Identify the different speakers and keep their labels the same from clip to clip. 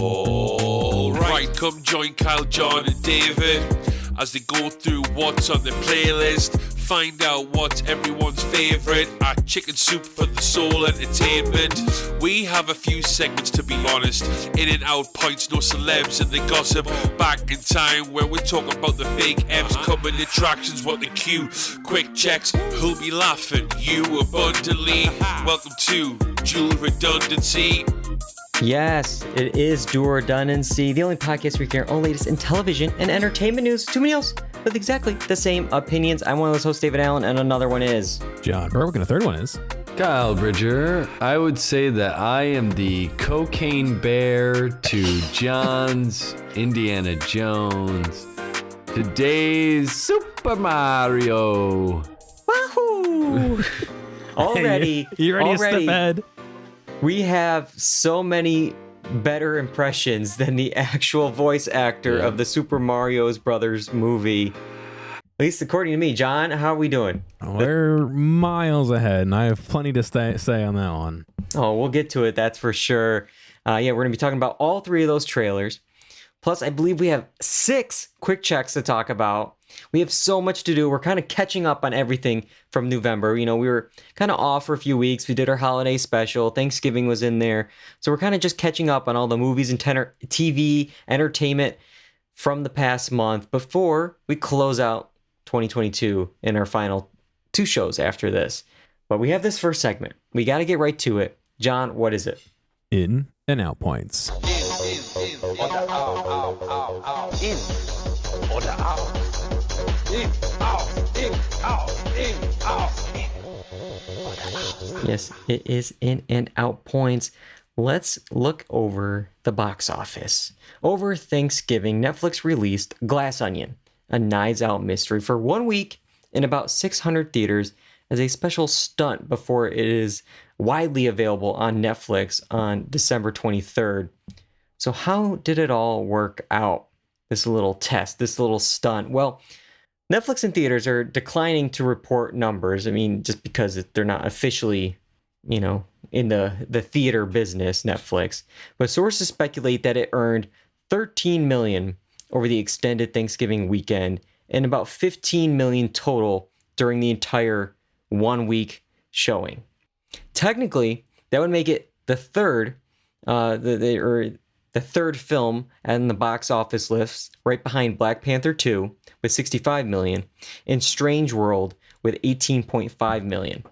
Speaker 1: All right, come join Kyle, John, and David as they go through what's on the playlist. Find out what's everyone's favourite at Chicken Soup for the Soul Entertainment. We have a few segments, to be honest. In and out points, no celebs and the gossip. Back in time where we're talking about the big M's coming attractions, what the queue. Quick checks, who'll be laughing? You abundantly. Welcome to Dual Redundancy.
Speaker 2: Yes, it is Dual Redundancy, the only podcast where you hear all latest in television and entertainment news. Too many else with exactly the same opinions. I'm one of those hosts, David Allen, and another one is
Speaker 3: John Berwick, and the third one is
Speaker 4: Kyle Bridger. I would say that I am the cocaine bear to John's Indiana Jones. Today's Super Mario.
Speaker 2: Wahoo! Already,
Speaker 3: you ready to step ahead?
Speaker 2: We have so many better impressions than the actual voice actor of the Super Mario Brothers movie. At least according to me. John, how are we doing?
Speaker 3: We're miles ahead, and I have plenty to say on that one.
Speaker 2: Oh, we'll get to it, that's for sure. We're going to be talking about all three of those trailers. Plus, I believe we have 6 quick checks to talk about. We have so much to do. We're kind of catching up on everything from November. You know, we were kind of off for a few weeks. We did our holiday special. Thanksgiving was in there. So we're kind of just catching up on all the movies and TV entertainment from the past month before we close out 2022 in our final 2 shows after this. But we have this first segment. We got to get right to it. John, what is it?
Speaker 3: In and out points.
Speaker 2: Yes, it is in and out points. Let's look over the box office. Over Thanksgiving, Netflix released Glass Onion, a Knives Out mystery, for 1 week in about 600 theaters as a special stunt before it is widely available on Netflix on December 23rd. So how did it all work out? This little test, this little stunt. Well, Netflix and theaters are declining to report numbers. I mean, just because they're not officially, in the theater business, Netflix. But sources speculate that it earned $13 million over the extended Thanksgiving weekend and about $15 million total during the entire 1 week showing. Technically, that would make it the third, the third film on the box office list, right behind Black Panther 2 with $65 million and Strange World with $18.5 million.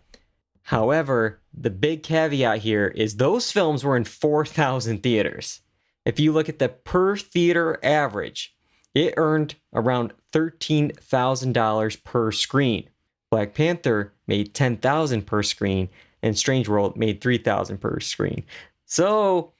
Speaker 2: However, the big caveat here is those films were in 4,000 theaters. If you look at the per theater average, it earned around $13,000 per screen. Black Panther made $10,000 per screen and Strange World made $3,000 per screen. So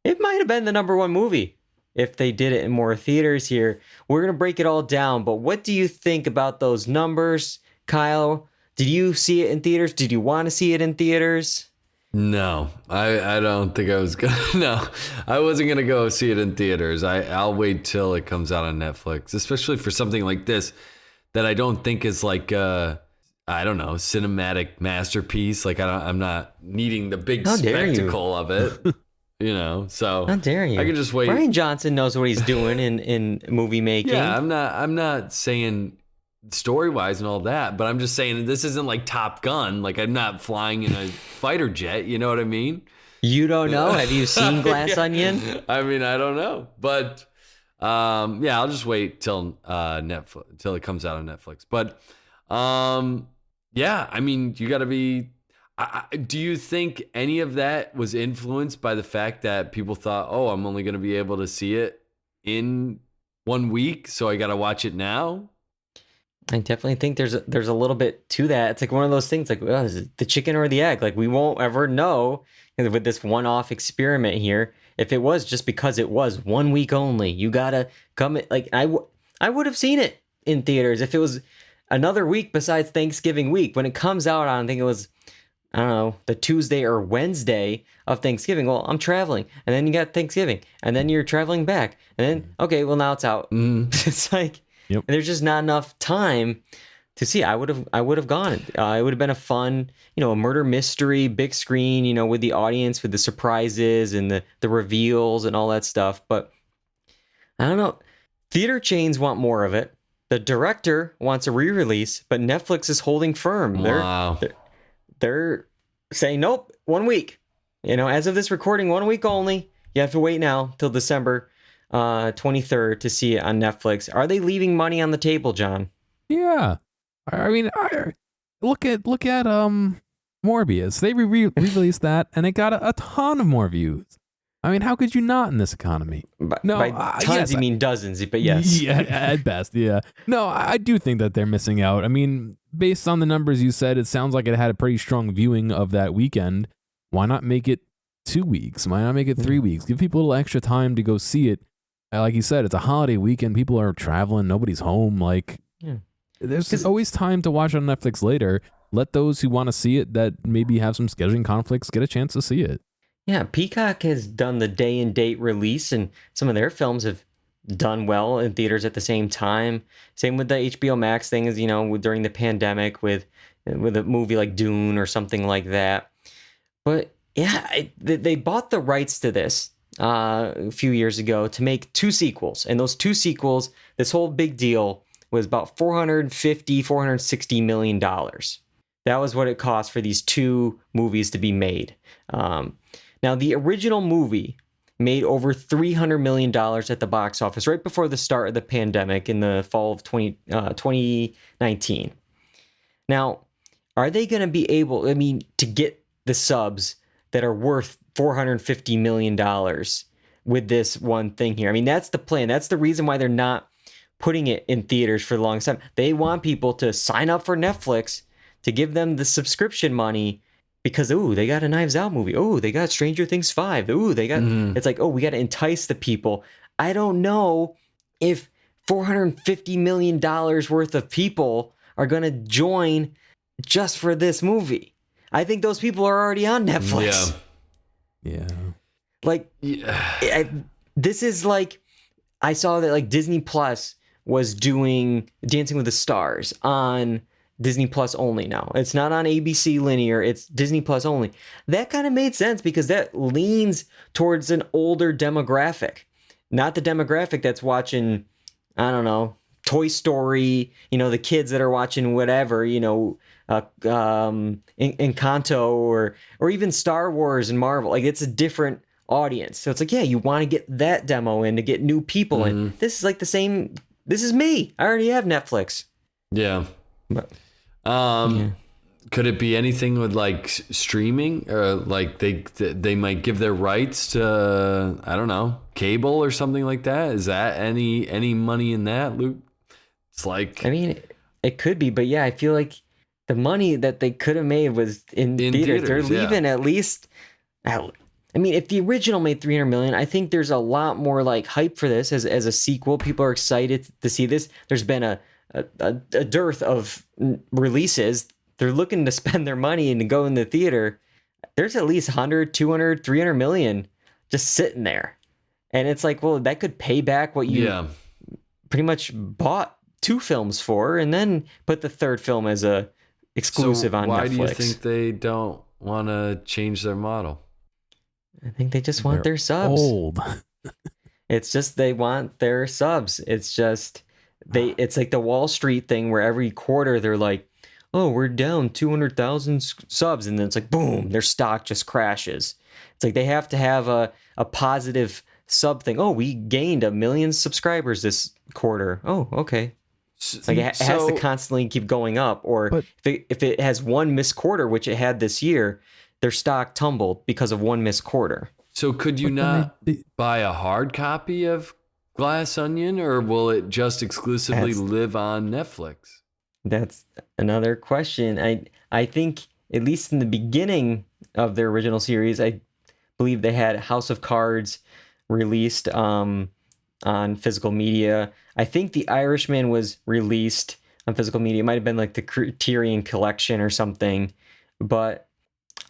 Speaker 2: it might have been the number 1 movie if they did it in more theaters here. We're going to break it all down, but what do you think about those numbers? Kyle, did you see it in theaters? Did you want to see it in theaters?
Speaker 4: No, I don't think I was going to. No, I wasn't going to go see it in theaters. I'll wait till it comes out on Netflix, especially for something like this that I don't think is like cinematic masterpiece. Like I'm not needing the big spectacle of it. So
Speaker 2: how dare you?
Speaker 4: I can just wait.
Speaker 2: Rian Johnson knows what he's doing in movie making.
Speaker 4: Yeah, I'm not saying story wise and all that, but I'm just saying this isn't like Top Gun. Like I'm not flying in a fighter jet. You know what I mean?
Speaker 2: You don't know? Have you seen Glass Onion?
Speaker 4: I mean, I don't know, but I'll just wait till Netflix till it comes out on Netflix. But I mean, you got to be. Do you think any of that was influenced by the fact that people thought, oh, I'm only going to be able to see it in 1 week, so I got to watch it now?
Speaker 2: I definitely think there's a little bit to that. It's like one of those things like, is it the chicken or the egg? Like we won't ever know with this one-off experiment here if it was just because it was 1 week only. You got to come like I would have seen it in theaters if it was another week besides Thanksgiving week. When it comes out on, I think it was, I don't know, the Tuesday or Wednesday of Thanksgiving. Well, I'm traveling. And then you got Thanksgiving. And then you're traveling back. And then, okay, well, now it's out. It's like, there's just not enough time to see. I would have gone. It would have been a fun, a murder mystery, big screen, with the audience, with the surprises and the reveals and all that stuff. But I don't know. Theater chains want more of it. The director wants a re-release, but Netflix is holding firm.
Speaker 4: Wow.
Speaker 2: They're saying, nope, 1 week. As of this recording, 1 week only. You have to wait now till December 23rd to see it on Netflix. Are they leaving money on the table, John?
Speaker 3: Yeah. I mean, look at Morbius. They re-released that, and it got a ton of more views. I mean, how could you not in this economy?
Speaker 2: By tons, yes, you mean dozens, but yes.
Speaker 3: Yeah, at best, yeah. No, I do think that they're missing out. I mean, based on the numbers you said, it sounds like it had a pretty strong viewing of that weekend. Why not make it 2 weeks? Why not make it 3 weeks? Give people a little extra time to go see it. Like you said, it's a holiday weekend. People are traveling. Nobody's home. There's always time to watch on Netflix later. Let those who want to see it that maybe have some scheduling conflicts get a chance to see it.
Speaker 2: Yeah, Peacock has done the day and date release, and some of their films have done well in theaters at the same time. Same with the HBO Max thing, as during the pandemic with a movie like Dune or something like that. But yeah, they bought the rights to this a few years ago to make 2 sequels, and those 2 sequels, this whole big deal was about $460 million. That was what it cost for these 2 movies to be made. Now, the original movie made over $300 million at the box office right before the start of the pandemic in the fall of 2019. Now, are they going to be able, to get the subs that are worth $450 million with this one thing here? That's the plan. That's the reason why they're not putting it in theaters for the longest time. They want people to sign up for Netflix to give them the subscription money because, they got a Knives Out movie. They got Stranger Things 5. They got, It's like, we got to entice the people. I don't know if $450 million worth of people are going to join just for this movie. I think those people are already on Netflix.
Speaker 3: Yeah.
Speaker 2: This is like, I saw that Disney Plus was doing Dancing with the Stars on Disney Plus only now. It's not on ABC linear, it's Disney Plus only. That kind of made sense because that leans towards an older demographic, not the demographic that's watching, I don't know, Toy Story, the kids that are watching whatever, Encanto or even Star Wars and Marvel. It's a different audience. So it's like, you want to get that demo in to get new people in. This is like the same. This is me. I already have Netflix.
Speaker 4: Yeah.
Speaker 2: But,
Speaker 4: could it be anything with streaming or they might give their rights to, I don't know, cable or something like that? Is that any money in that, Luke? It's
Speaker 2: it could be, but I feel like the money that they could have made was in theaters. They're leaving at least out. If the original made $300 million, I think there's a lot more hype for this as a sequel. People are excited to see this. There's been a dearth of releases. They're looking to spend their money and to go in the theater. There's at least 100, 200, 300 million just sitting there. And it's like, well, that could pay back what you pretty much bought 2 films for and then put the third film as a exclusive on Netflix.
Speaker 4: Why do you think they don't want to change their model?
Speaker 2: I think they just want their subs.
Speaker 3: Old.
Speaker 2: It's just they want their subs. It's just it's like the Wall Street thing where every quarter they're like, we're down 200,000 subs, and then it's like boom, their stock just crashes. It's like they have to have a positive sub thing. We gained 1 million subscribers this quarter. Okay. It has to constantly keep going up, or if it has one missed quarter, which it had this year, their stock tumbled because of one missed quarter.
Speaker 4: So could you not buy a hard copy of Glass Onion, or will it just exclusively live on Netflix?
Speaker 2: That's another question. I think, at least in the beginning of their original series, I believe they had House of Cards released on physical media. I think The Irishman was released on physical media. It might have been the Criterion Collection or something. But,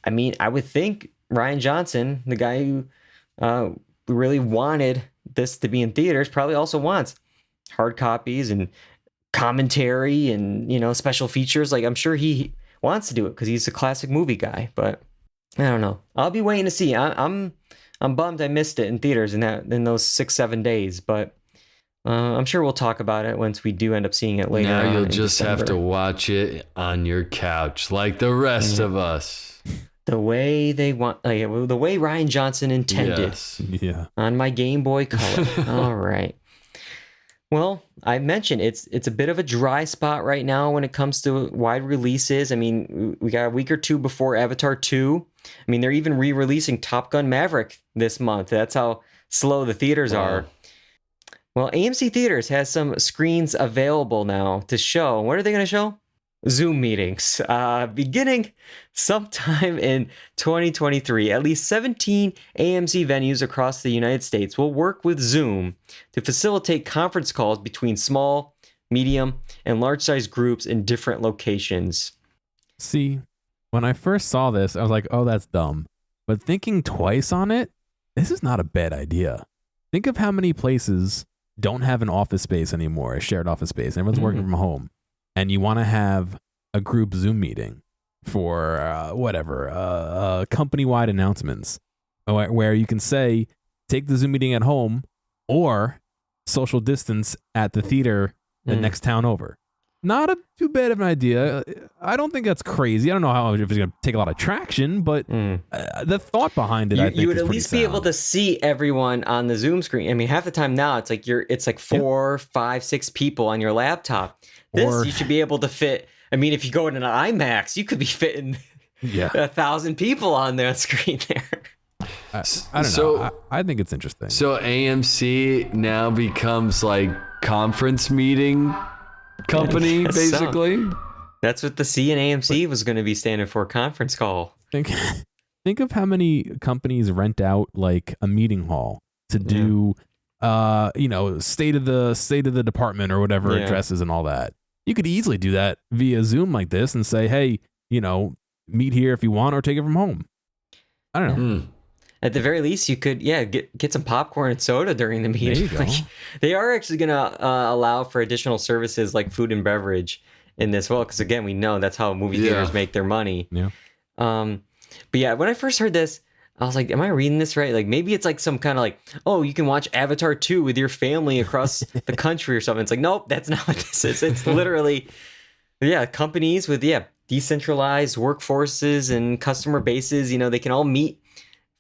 Speaker 2: I would think Rian Johnson, the guy who really wanted this to be in theaters, probably also wants hard copies and commentary and, you know, special features. Like, I'm sure he wants to do it because he's a classic movie guy, but I don't know. I'll be waiting to see. I'm bummed I missed it in theaters in those 6-7 days, but I'm sure we'll talk about it once we do end up seeing it later.
Speaker 4: Now you'll
Speaker 2: in
Speaker 4: just
Speaker 2: December.
Speaker 4: have to watch it on your couch like the rest of us.
Speaker 2: The way they want, the way Ryan Johnson intended.
Speaker 4: Yes.
Speaker 3: Yeah.
Speaker 2: On my Game Boy Color. All right. Well, I mentioned it's a bit of a dry spot right now when it comes to wide releases. I mean, we got a week or two before Avatar 2. I mean, they're even re-releasing Top Gun Maverick this month. That's how slow the theaters are. Well, AMC Theaters has some screens available now to show. What are they going to show? Zoom meetings. Beginning sometime in 2023, at least 17 AMC venues across the United States will work with Zoom to facilitate conference calls between small, medium, and large-sized groups in different locations.
Speaker 3: See, when I first saw this, I was like, oh, that's dumb. But thinking twice on it, this is not a bad idea. Think of how many places don't have an office space anymore, a shared office space. Everyone's working from home. And you want to have a group Zoom meeting for company-wide announcements where you can say, take the Zoom meeting at home or social distance at the theater the next town over. Not too bad of an idea. I don't think that's crazy. I don't know if it's going to take a lot of traction, but the thought behind it, I think,
Speaker 2: you would
Speaker 3: is
Speaker 2: at
Speaker 3: pretty
Speaker 2: least be able
Speaker 3: sound.
Speaker 2: to see everyone on the Zoom screen. I mean, half the time now it's like 4, 5, 6 people on your laptop. This you should be able to fit. I mean, if you go in an IMAX, you could be fitting 1,000 people on that screen there.
Speaker 3: I don't know. I think it's interesting.
Speaker 4: So AMC now becomes like conference meeting company, basically.
Speaker 2: That's what the C in AMC was going to be standing for, conference call.
Speaker 3: Think of how many companies rent out like a meeting hall to do, state of the department or whatever addresses and all that. You could easily do that via Zoom like this and say, hey, meet here if you want or take it from home. I don't know.
Speaker 2: At the very least, you could, get some popcorn and soda during the meeting.
Speaker 3: There you go.
Speaker 2: They are actually going to allow for additional services like food and beverage in this. Well, because again, we know that's how movie theaters make their money.
Speaker 3: Yeah.
Speaker 2: But yeah, when I first heard this, I was like, am I reading this right? Like maybe it's like some kind of like, oh, you can watch Avatar 2 with your family across the country or something. It's like, nope, that's not what this is. It's literally, companies with, decentralized workforces and customer bases, they can all meet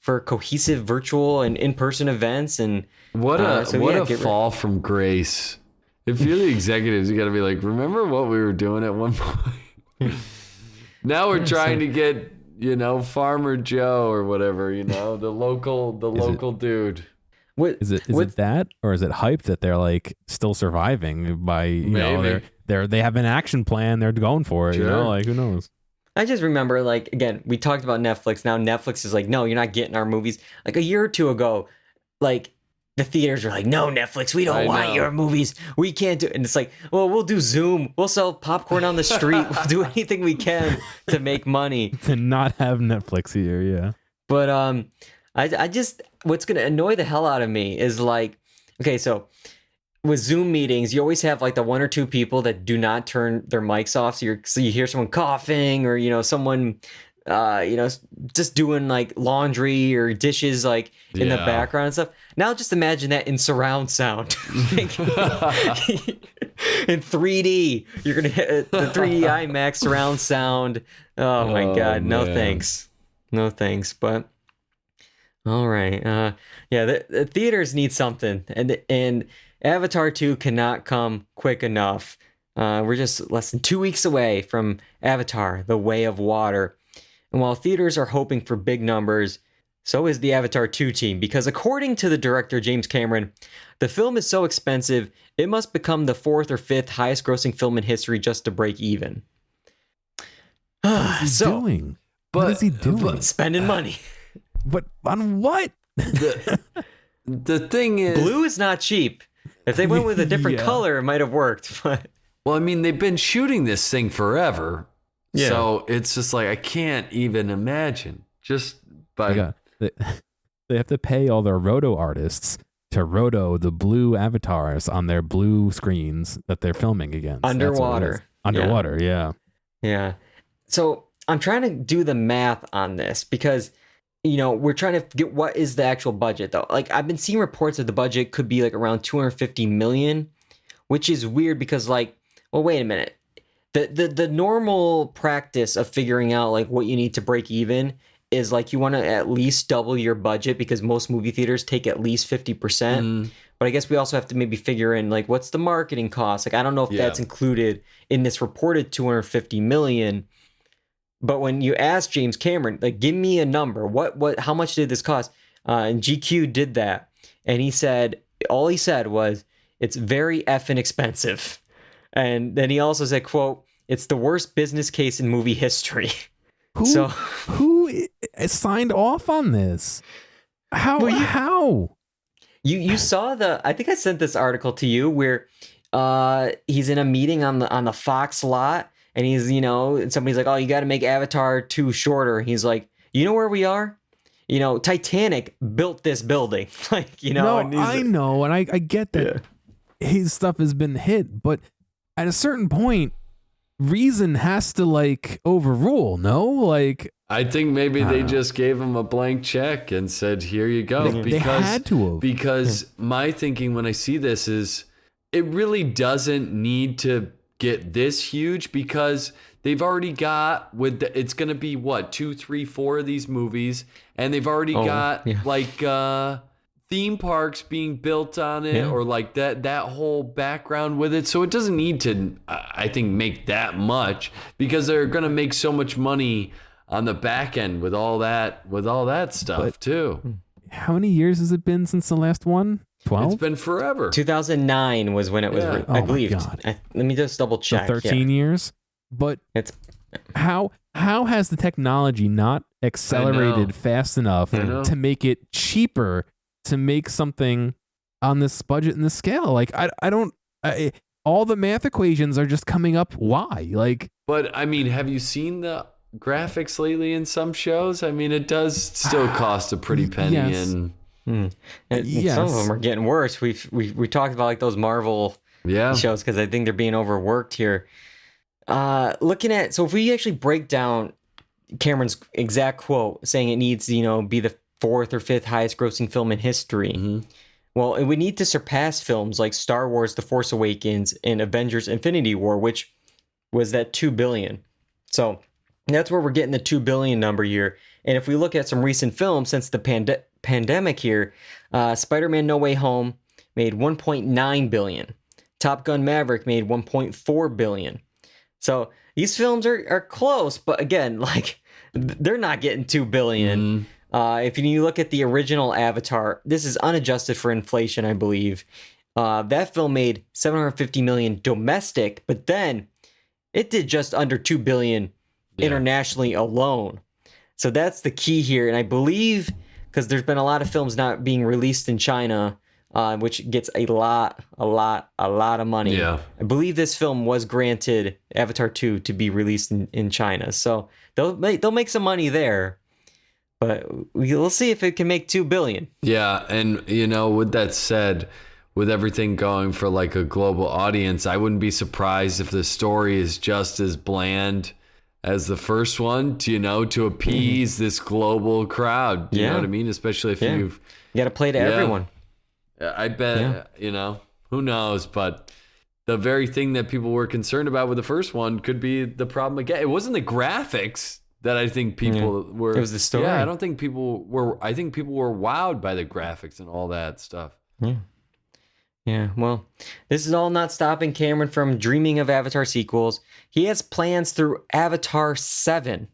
Speaker 2: for cohesive virtual and in-person events. And
Speaker 4: what a fall from grace. If you're the executives, you got to be like, remember what we were doing at one point? Now we're trying to get, Farmer Joe or whatever, the local dude.
Speaker 2: What
Speaker 3: is it that, or is it hype that they're like still surviving by, they have an action plan, they're going for it, like who knows?
Speaker 2: I just remember, like, again, we talked about Netflix. Now Netflix is like, no, you're not getting our movies. Like a year or two ago, like the theaters were like, no, Netflix, we don't want your movies. We can't do it. And it's like, well, we'll do Zoom. We'll sell popcorn on the street. We'll do anything we can to make money.
Speaker 3: To not have Netflix here, yeah.
Speaker 2: But I just, what's going to annoy the hell out of me is like, okay, so with Zoom meetings, you always have like the 1 or 2 people that do not turn their mics off. So you hear someone coughing or, someone, just doing like laundry or dishes like in the background and stuff. Now just imagine that in surround sound. In 3D, you're going to hit the 3D IMAX surround sound. Oh my God. No thanks. No thanks. But all right. The theaters need something. And Avatar 2 cannot come quick enough. We're just less than 2 weeks away from Avatar, The Way of Water. And while theaters are hoping for big numbers, so is the Avatar 2 team, because according to the director James Cameron, the film is so expensive, it must become the 4th or 5th highest grossing film in history just to break even.
Speaker 3: What is he doing? What is he doing?
Speaker 2: Spending money.
Speaker 3: But on what?
Speaker 4: The thing is,
Speaker 2: blue is not cheap. If they went with a different color, it might have worked. But
Speaker 4: well, I mean, they've been shooting this thing forever.
Speaker 2: Yeah.
Speaker 4: So it's just like, I can't even imagine. Just by
Speaker 3: they have to pay all their roto artists to roto the blue avatars on their blue screens that they're filming against.
Speaker 2: Underwater.
Speaker 3: Underwater, yeah.
Speaker 2: Yeah. So I'm trying to do the math on this because, we're trying to get what is the actual budget though. Like I've been seeing reports that the budget could be like around 250 million, which is weird because like, well, wait a minute. The normal practice of figuring out like what you need to break even is like you want to at least double your budget because most movie theaters take at least 50%. But I guess we also have to maybe figure in like what's the marketing cost. Like I don't know if that's included in this reported 250 million. But when you ask James Cameron, like give me a number, how much did this cost? And GQ did that, and all he said was it's very effing expensive. And then he also said, quote, it's the worst business case in movie history.
Speaker 3: Who signed off on this? How?
Speaker 2: You saw I think I sent this article to you where he's in a meeting on the Fox lot and he's, and somebody's like, oh, you got to make Avatar 2 shorter. He's like, you know where we are? Titanic built this building. Like,
Speaker 3: No, I know. And I get that his stuff has been hit, but at a certain point, reason has to like overrule. No, like
Speaker 4: I think maybe they just gave him a blank check and said, "Here you go."
Speaker 3: They had to have.
Speaker 4: Because my thinking when I see this is, it really doesn't need to get this huge because they've already got it's going to be what 2, 3, 4 of these movies, and they've already got like theme parks being built on it or like that whole background with it. So it doesn't need to, I think, make that much because they're going to make so much money on the back end with all that stuff too.
Speaker 3: How many years has it been since the last one? 12?
Speaker 4: It's been forever.
Speaker 2: 2009 was when it was, I believe.
Speaker 3: God.
Speaker 2: Let me just double check.
Speaker 3: So 13 years? But
Speaker 2: it's
Speaker 3: how has the technology not accelerated fast enough to make it cheaper to make something on this budget and this scale? Like all the math equations are just coming up. Why? Like,
Speaker 4: but I mean, have you seen the graphics lately in some shows? I mean, it does still cost a pretty penny. And
Speaker 2: some of them are getting worse. We talked about like those Marvel shows because I think they're being overworked here. So if we actually break down Cameron's exact quote saying it needs to be the 4th or 5th highest grossing film in history. Well, and we need to surpass films like Star Wars The Force Awakens and Avengers Infinity War, which was that 2 billion. So that's where we're getting the 2 billion number here. And if we look at some recent films since the pandemic here, Spider-Man No Way Home made 1.9 billion. Top Gun Maverick made 1.4 billion. So these films are close, but again, like they're not getting 2 billion. If you look at the original Avatar, this is unadjusted for inflation, I believe. That film made 750 million domestic, but then it did just under 2 billion internationally alone. So that's the key here. And I believe, because there's been a lot of films not being released in China, which gets a lot of money. Yeah. I believe this film was granted Avatar 2 to be released in China. So they'll make some money there. But we'll see if it can make 2 billion.
Speaker 4: Yeah, and with that said, with everything going for like a global audience, I wouldn't be surprised if the story is just as bland as the first one, to appease this global crowd. You know what I mean? Especially if you
Speaker 2: got to play to everyone.
Speaker 4: I bet, who knows, but the very thing that people were concerned about with the first one could be the problem again. It wasn't the graphics that I think people were.
Speaker 2: It was the story.
Speaker 4: Yeah, I think people were wowed by the graphics and all that stuff.
Speaker 2: Yeah, well, this is all not stopping Cameron from dreaming of Avatar sequels. He has plans through Avatar 7.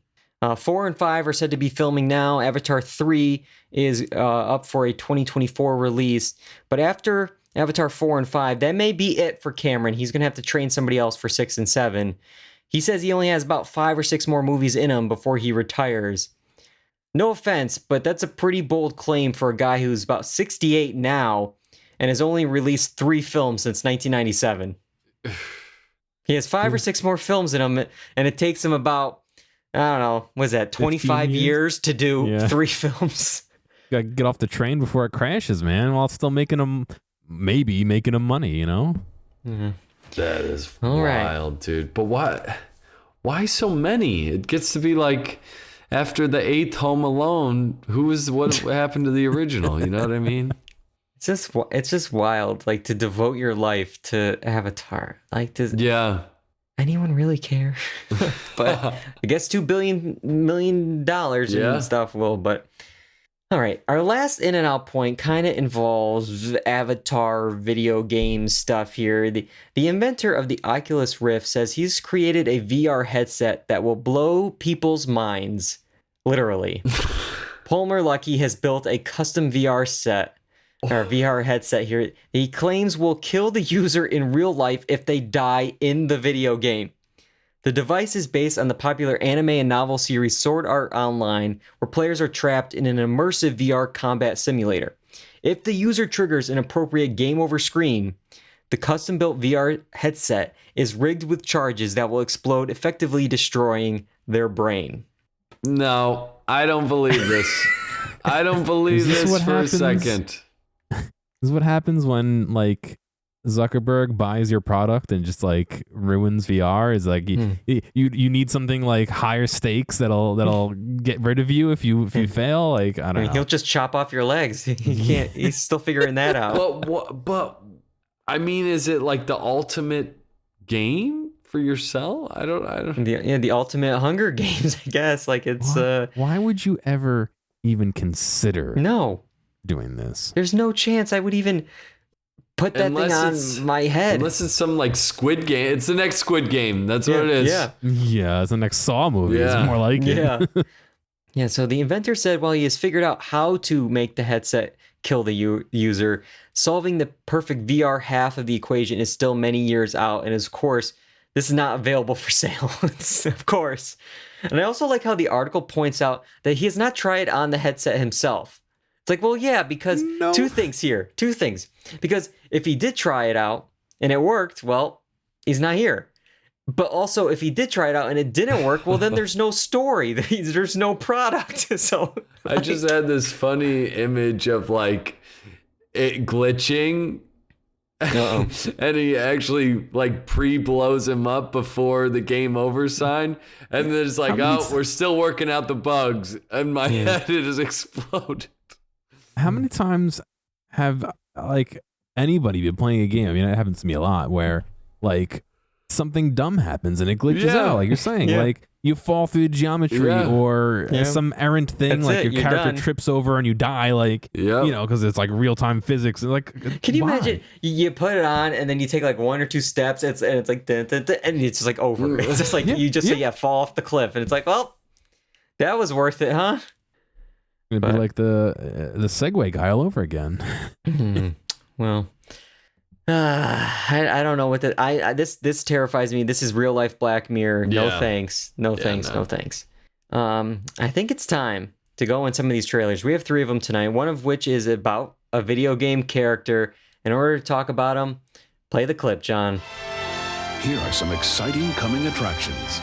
Speaker 2: 4 and 5 are said to be filming now. Avatar 3 is up for a 2024 release. But after Avatar 4 and 5, that may be it for Cameron. He's going to have to train somebody else for 6 and 7. He says he only has about 5 or 6 more movies in him before he retires. No offense, but that's a pretty bold claim for a guy who's about 68 now and has only released 3 films since 1997. He has 5 or 6 more films in him, and it takes him about, I don't know, 25 years to do 3 films?
Speaker 3: gotta get off the train before it crashes, man, while it's still making them money, you know?
Speaker 2: Mm-hmm.
Speaker 4: That is
Speaker 2: All
Speaker 4: wild,
Speaker 2: right.
Speaker 4: dude. But why so many? It gets to be like after the 8th Home Alone, what happened to the original? You know what I mean?
Speaker 2: It's just wild, like, to devote your life to Avatar. Like, does anyone really care? But I guess $2 million and stuff will. But all right, our last in and out point kind of involves Avatar video game stuff here. The inventor of the Oculus Rift says he's created a VR headset that will blow people's minds, literally. Palmer Luckey has built a custom VR headset here. He claims will kill the user in real life if they die in the video game. The device is based on the popular anime and novel series Sword Art Online, where players are trapped in an immersive VR combat simulator. If the user triggers an appropriate game over screen, the custom-built VR headset is rigged with charges that will explode, effectively destroying their brain.
Speaker 4: No, I don't believe this. I don't believe this for a second.
Speaker 3: This is what happens when, like, Zuckerberg buys your product and just like ruins VR. Is like you need something like higher stakes that'll get rid of you if you fail. Like, I don't know.
Speaker 2: He'll just chop off your legs. He can't. He's still figuring that out.
Speaker 4: But I mean, is it like the ultimate game for your cell? I don't.
Speaker 2: The ultimate Hunger Games, I guess. Like, it's.
Speaker 3: Why would you ever even consider doing this?
Speaker 2: There's no chance I would even put that thing on my head.
Speaker 4: Unless it's some like Squid Game. It's the next Squid Game. That's what it is.
Speaker 3: Yeah, it's the next Saw movie. Yeah. It's more like it.
Speaker 2: Yeah, so the inventor said while he has figured out how to make the headset kill the user, solving the perfect VR half of the equation is still many years out. And of course, this is not available for sale. Of course. And I also like how the article points out that he has not tried on the headset himself. It's like, well, yeah, because two things. Because if he did try it out and it worked, well, he's not here. But also, if he did try it out and it didn't work, well, then there's no story. There's no product. So
Speaker 4: I just had this funny image of like it glitching. And he actually like pre-blows him up before the game over sign. And then it's like, we're still working out the bugs. And my head, it has exploded.
Speaker 3: How many times have like anybody been playing a game? I mean, it happens to me a lot where like something dumb happens and it glitches out, like you're saying. Like you fall through geometry or some errant thing. That's like your character trips over and you die. Like you know, because it's like real time physics. Like,
Speaker 2: can you imagine? You put it on and then you take like one or two steps. It's like dun, dun, dun, and it's just like over. It's just like you just say fall off the cliff, and it's like, well, that was worth it, huh?
Speaker 3: It'd be like the Segway guy all over again.
Speaker 2: Well, I don't know what this terrifies me. This is real life Black Mirror. No thanks. No thanks. I think it's time to go on some of these trailers. We have 3 of them tonight. One of which is about a video game character. In order to talk about them, play the clip, John.
Speaker 5: Here are some exciting coming attractions.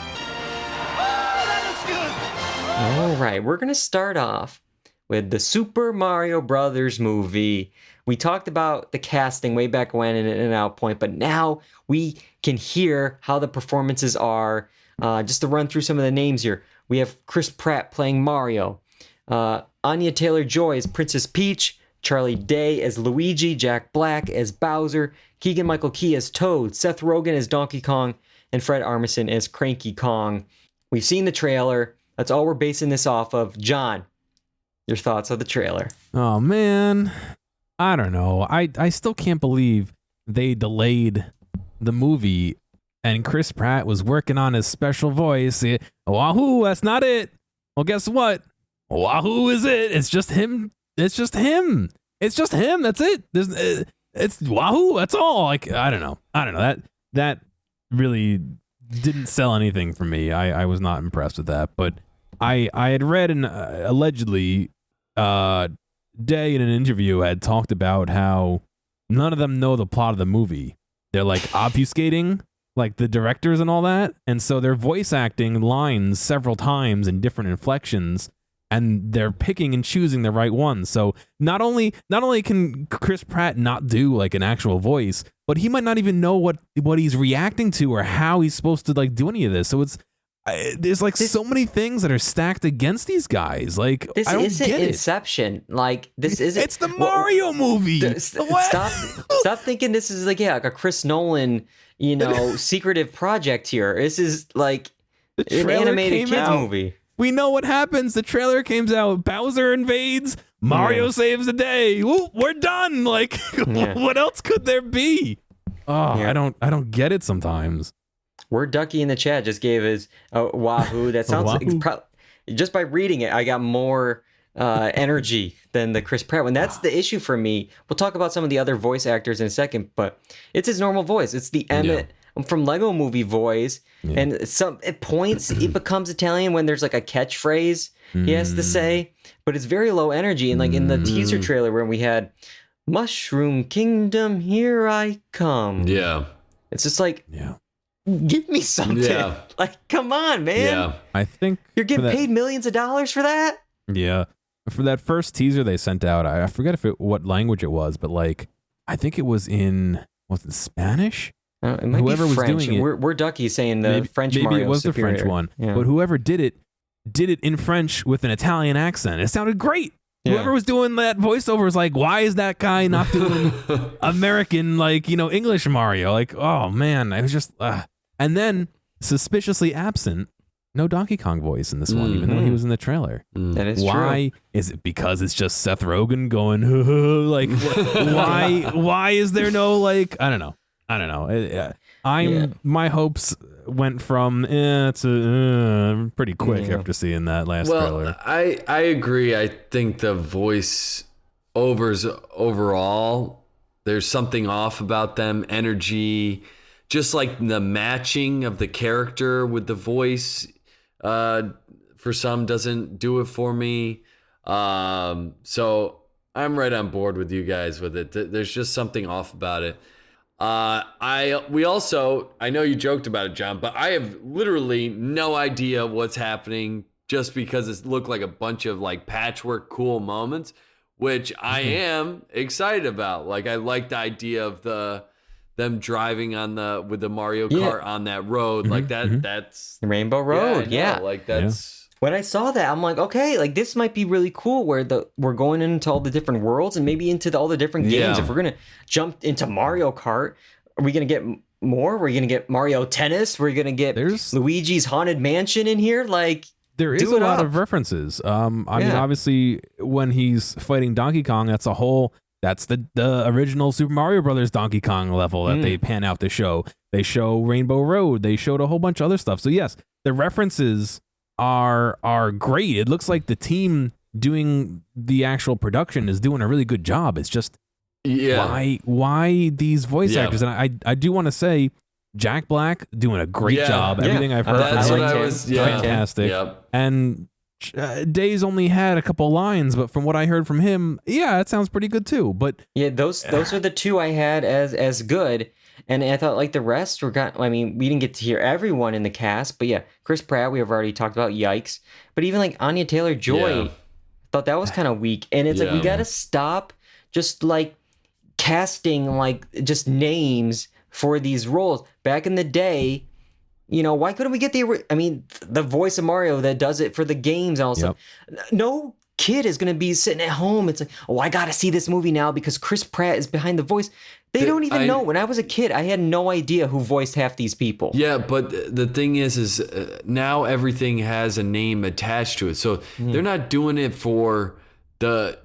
Speaker 2: All right, we're gonna start off with the Super Mario Brothers movie. We talked about the casting way back when in an out point, but now we can hear how the performances are. Just to run through some of the names here. We have Chris Pratt playing Mario, Anya Taylor-Joy as Princess Peach, Charlie Day as Luigi, Jack Black as Bowser, Keegan-Michael Key as Toad, Seth Rogen as Donkey Kong, and Fred Armisen as Cranky Kong. We've seen the trailer. That's all we're basing this off of. John, your thoughts on the trailer?
Speaker 3: Oh, man. I don't know. I still can't believe they delayed the movie and Chris Pratt was working on his special voice. Wahoo, that's not it. Well, guess what? Wahoo is it. It's just him. It's just him. That's it. It's Wahoo. That's all. Like, I don't know. That really didn't sell anything for me. I was not impressed with that. But I had read and allegedly Day in an interview had talked about how none of them know the plot of the movie. They're like obfuscating like the directors and all that. And so they're voice acting lines several times in different inflections and they're picking and choosing the right ones. So not only can Chris Pratt not do like an actual voice, but he might not even know what he's reacting to or how he's supposed to like do any of this. So there's like so many things that are stacked against these guys. Like
Speaker 2: This
Speaker 3: I don't
Speaker 2: isn't
Speaker 3: get it.
Speaker 2: Inception. Like this isn't.
Speaker 3: It's the Mario movie.
Speaker 2: Stop thinking this is like a Chris Nolan, secretive project here. This is like an animated kids movie.
Speaker 3: We know what happens. The trailer comes out. Bowser invades. Mario saves the day. Woo, we're done. Like, what else could there be? Oh, I don't get it sometimes.
Speaker 2: Word Ducky in the chat just gave his wahoo. That sounds like just by reading it, I got more energy than the Chris Pratt one. That's the issue for me. We'll talk about some of the other voice actors in a second, but it's his normal voice. It's the Emmett from Lego Movie voice, and at points it becomes Italian when there's like a catchphrase he has to say, but it's very low energy. And like in the teaser trailer where we had Mushroom Kingdom, here I come.
Speaker 4: Yeah,
Speaker 2: it's just like give me something. Yeah. Like, come on, man.
Speaker 4: Yeah,
Speaker 3: I think
Speaker 2: you're getting paid millions of dollars for that.
Speaker 3: Yeah, for that first teaser they sent out, I forget what language it was, but like I think it was in Spanish.
Speaker 2: It might
Speaker 3: whoever
Speaker 2: be French.
Speaker 3: was doing it,
Speaker 2: we're Ducky saying the French Mario.
Speaker 3: Maybe it was
Speaker 2: superior.
Speaker 3: the French one,
Speaker 2: yeah.
Speaker 3: but whoever did it in French with an Italian accent. It sounded great.
Speaker 2: Yeah.
Speaker 3: Whoever was doing that voiceover was like, why is that guy not doing American, like, English Mario? Like, oh man, I was just, and then suspiciously absent, no Donkey Kong voice in this one, even though he was in the trailer.
Speaker 2: That is
Speaker 3: why
Speaker 2: true.
Speaker 3: Is it because it's just Seth Rogen going, like, why is there no, like, I don't know. My hopes went from to pretty quick after seeing that last trailer.
Speaker 4: I agree. I think the voice overs overall, there's something off about them. Energy, just like the matching of the character with the voice, for some doesn't do it for me. So I'm right on board with you guys with it. There's just something off about it. I know you joked about it, John, but I have literally no idea what's happening just because it looked like a bunch of like patchwork cool moments, which I am excited about. Like I like the idea of them driving with the Mario Kart on that road. Like that's
Speaker 2: Rainbow Road.
Speaker 4: like that's
Speaker 2: when I saw that, I'm like, okay, like this might be really cool where we're going into all the different worlds and maybe into all the different games. If we're going to jump into Mario Kart, are we going to get more? We're going to get Mario Tennis. We're going to get Luigi's Haunted Mansion in here. Like,
Speaker 3: there is a lot of references. I mean, obviously when he's fighting Donkey Kong, that's the original Super Mario Brothers Donkey Kong level that they pan out to show. They show Rainbow Road. They showed a whole bunch of other stuff. So yes, the references are great. It looks like the team doing the actual production is doing a really good job. It's just why these voice actors? And I do want to say Jack Black doing a great job. Everything I've heard
Speaker 4: that's
Speaker 3: from
Speaker 4: what
Speaker 3: him,
Speaker 4: I was
Speaker 3: fantastic. And Days only had a couple lines, but from what I heard from him, it sounds pretty good too. But
Speaker 2: those are the two I had as good. And I thought like the rest we didn't get to hear everyone in the cast, but Chris Pratt, we have already talked about, yikes. But even like Anya Taylor-Joy, thought that was kind of weak. And it's like, we got to stop just like casting like just names for these roles. Back in the day, why couldn't we get the voice of Mario that does it for the games and all stuff? No kid is going to be sitting at home. It's like, I got to see this movie now because Chris Pratt is behind the voice. They don't even know. When I was a kid, I had no idea who voiced half these people. Yeah,
Speaker 4: but the thing is now everything has a name attached to it. So they're not doing it for the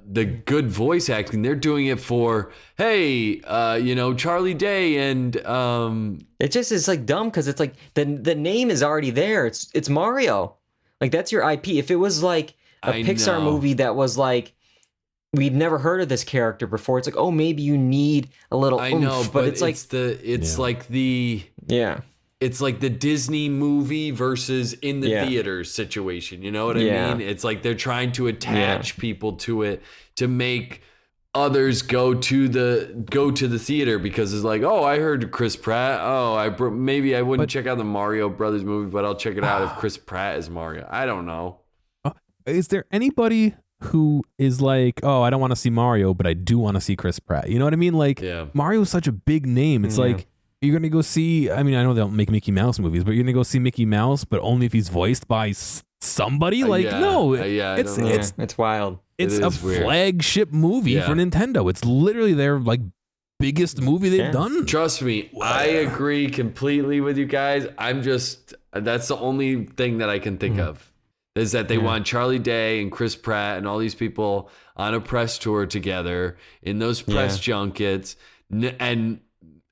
Speaker 4: good voice acting. They're doing it for, hey, Charlie Day and
Speaker 2: it just is like dumb because it's like the name is already there. It's Mario. Like that's your IP. If it was like a Pixar movie that was like, we've never heard of this character before, it's like, oh, maybe you need a little oomph,
Speaker 4: know, but
Speaker 2: it's like
Speaker 4: it's like the Disney movie versus in the theaters situation. You know what I mean? It's like they're trying to attach people to it to make others go to the theater because it's like, oh, I heard Chris Pratt. Oh, maybe I wouldn't check out the Mario Brothers movie, but I'll check it out if Chris Pratt is Mario. I don't know.
Speaker 3: is there anybody who is like, oh, I don't want to see Mario, but I do want to see Chris Pratt? You know what I mean? Like, Mario is such a big name. It's like, you're going to go see, I mean, I know they'll make Mickey Mouse movies, but you're going to go see Mickey Mouse, but only if he's voiced by somebody? Like, no.
Speaker 2: It's wild.
Speaker 3: It's a flagship movie for Nintendo. It's literally their, like, biggest movie they've done.
Speaker 4: Trust me, I agree completely with you guys. That's the only thing that I can think of. Is that they want Charlie Day and Chris Pratt and all these people on a press tour together in those press junkets. And,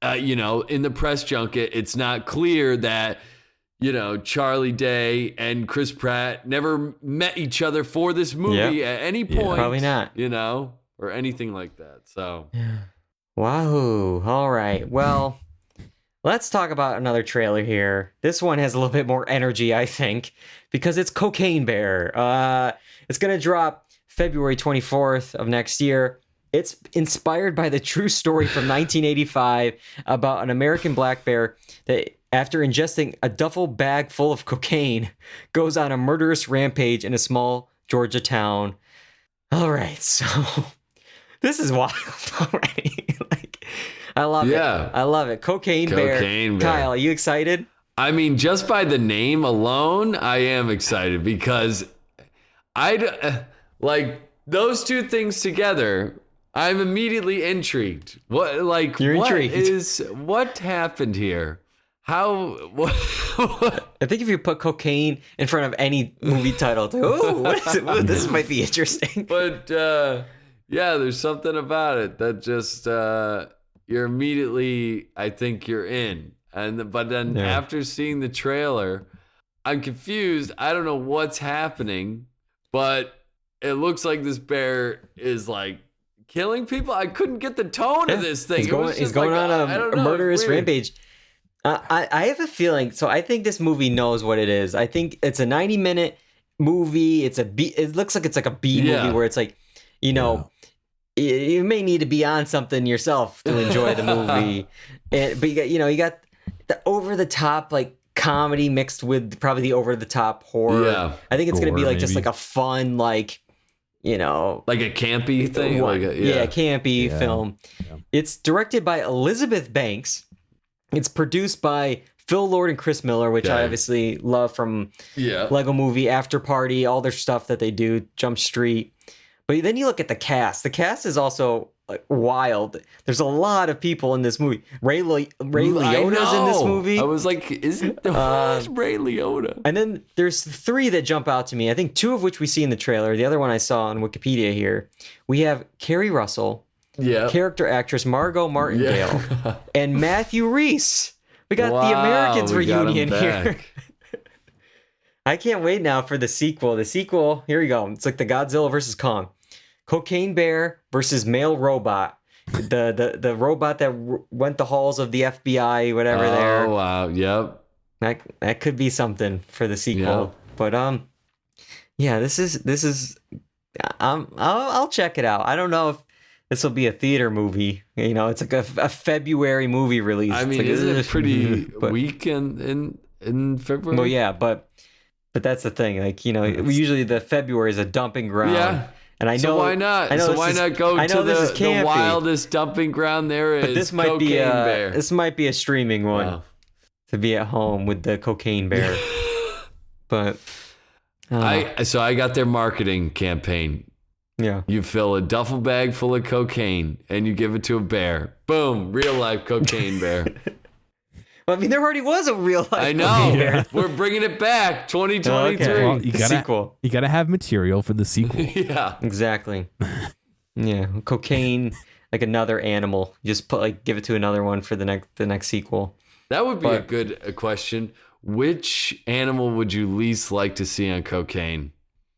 Speaker 4: in the press junket, it's not clear that, Charlie Day and Chris Pratt never met each other for this movie at any point.
Speaker 2: Probably not.
Speaker 4: Or anything like that. So.
Speaker 2: Wahoo. All right. Well, let's talk about another trailer here. This one has a little bit more energy, I think, because it's Cocaine Bear. It's going to drop February 24th of next year. It's inspired by the true story from 1985 about an American black bear that, after ingesting a duffel bag full of cocaine, goes on a murderous rampage in a small Georgia town. All right, so this is wild already. I love it. I love it. Cocaine Bear. Kyle, are you excited?
Speaker 4: I mean, just by the name alone, I am excited because those two things together, I'm immediately intrigued. You're intrigued. What happened here? What?
Speaker 2: I think if you put cocaine in front of any movie title, it's like, this might be interesting.
Speaker 4: But there's something about it that just you're immediately, I think you're in. But then after seeing the trailer, I'm confused. I don't know what's happening, but it looks like this bear is like killing people. I couldn't get the tone of this thing.
Speaker 2: He's going on a murderous rampage. I have a feeling. So I think this movie knows what it is. I think it's a 90-minute movie. It looks like it's like a B movie where it's like, you may need to be on something yourself to enjoy the movie. But you got the over the top like comedy mixed with probably the over the top horror.
Speaker 4: Yeah.
Speaker 2: I think it's gonna be like just like a fun like a
Speaker 4: campy thing.
Speaker 2: Campy film. Yeah. It's directed by Elizabeth Banks. It's produced by Phil Lord and Chris Miller, which I obviously love from Lego Movie, After Party, all their stuff that they do, Jump Street. But then you look at the cast. The cast is also like wild. There's a lot of people in this movie. Ray Liotta's in this movie.
Speaker 4: I was like, who's Ray Liotta?
Speaker 2: And then there's 3 that jump out to me. I think 2 of which we see in the trailer. The other one I saw on Wikipedia here. We have Kerry Russell, character actress Margot Martindale, and Matthew Rhys. We got the Americans reunion here. I can't wait now for the sequel. The sequel, here we go. It's like the Godzilla versus Kong. Cocaine Bear versus Male Robot. The robot that went the halls of the FBI, whatever there.
Speaker 4: Oh, wow. Yep.
Speaker 2: That could be something for the sequel. Yep. But this is I'll check it out. I don't know if this will be a theater movie. It's like a February movie release.
Speaker 4: I mean, isn't it pretty weak in February?
Speaker 2: Well, yeah, but that's the thing. Like, usually the February is a dumping ground. Yeah. And I know.
Speaker 4: So why not? Why not go to the wildest dumping ground there is?
Speaker 2: But this might be a streaming one to be at home with the Cocaine Bear. But
Speaker 4: I got their marketing campaign.
Speaker 2: Yeah.
Speaker 4: You fill a duffel bag full of cocaine and you give it to a bear. Boom, real life cocaine bear.
Speaker 2: Well, I mean, there already was a real life.
Speaker 4: I know. Yeah. We're bringing it back. 2023.
Speaker 2: Okay. Well, sequel.
Speaker 3: You gotta have material for the sequel.
Speaker 4: Yeah.
Speaker 2: Exactly. Yeah. Cocaine, like another animal. Just give it to another one for the next sequel.
Speaker 4: That would be a good question. Which animal would you least like to see on cocaine?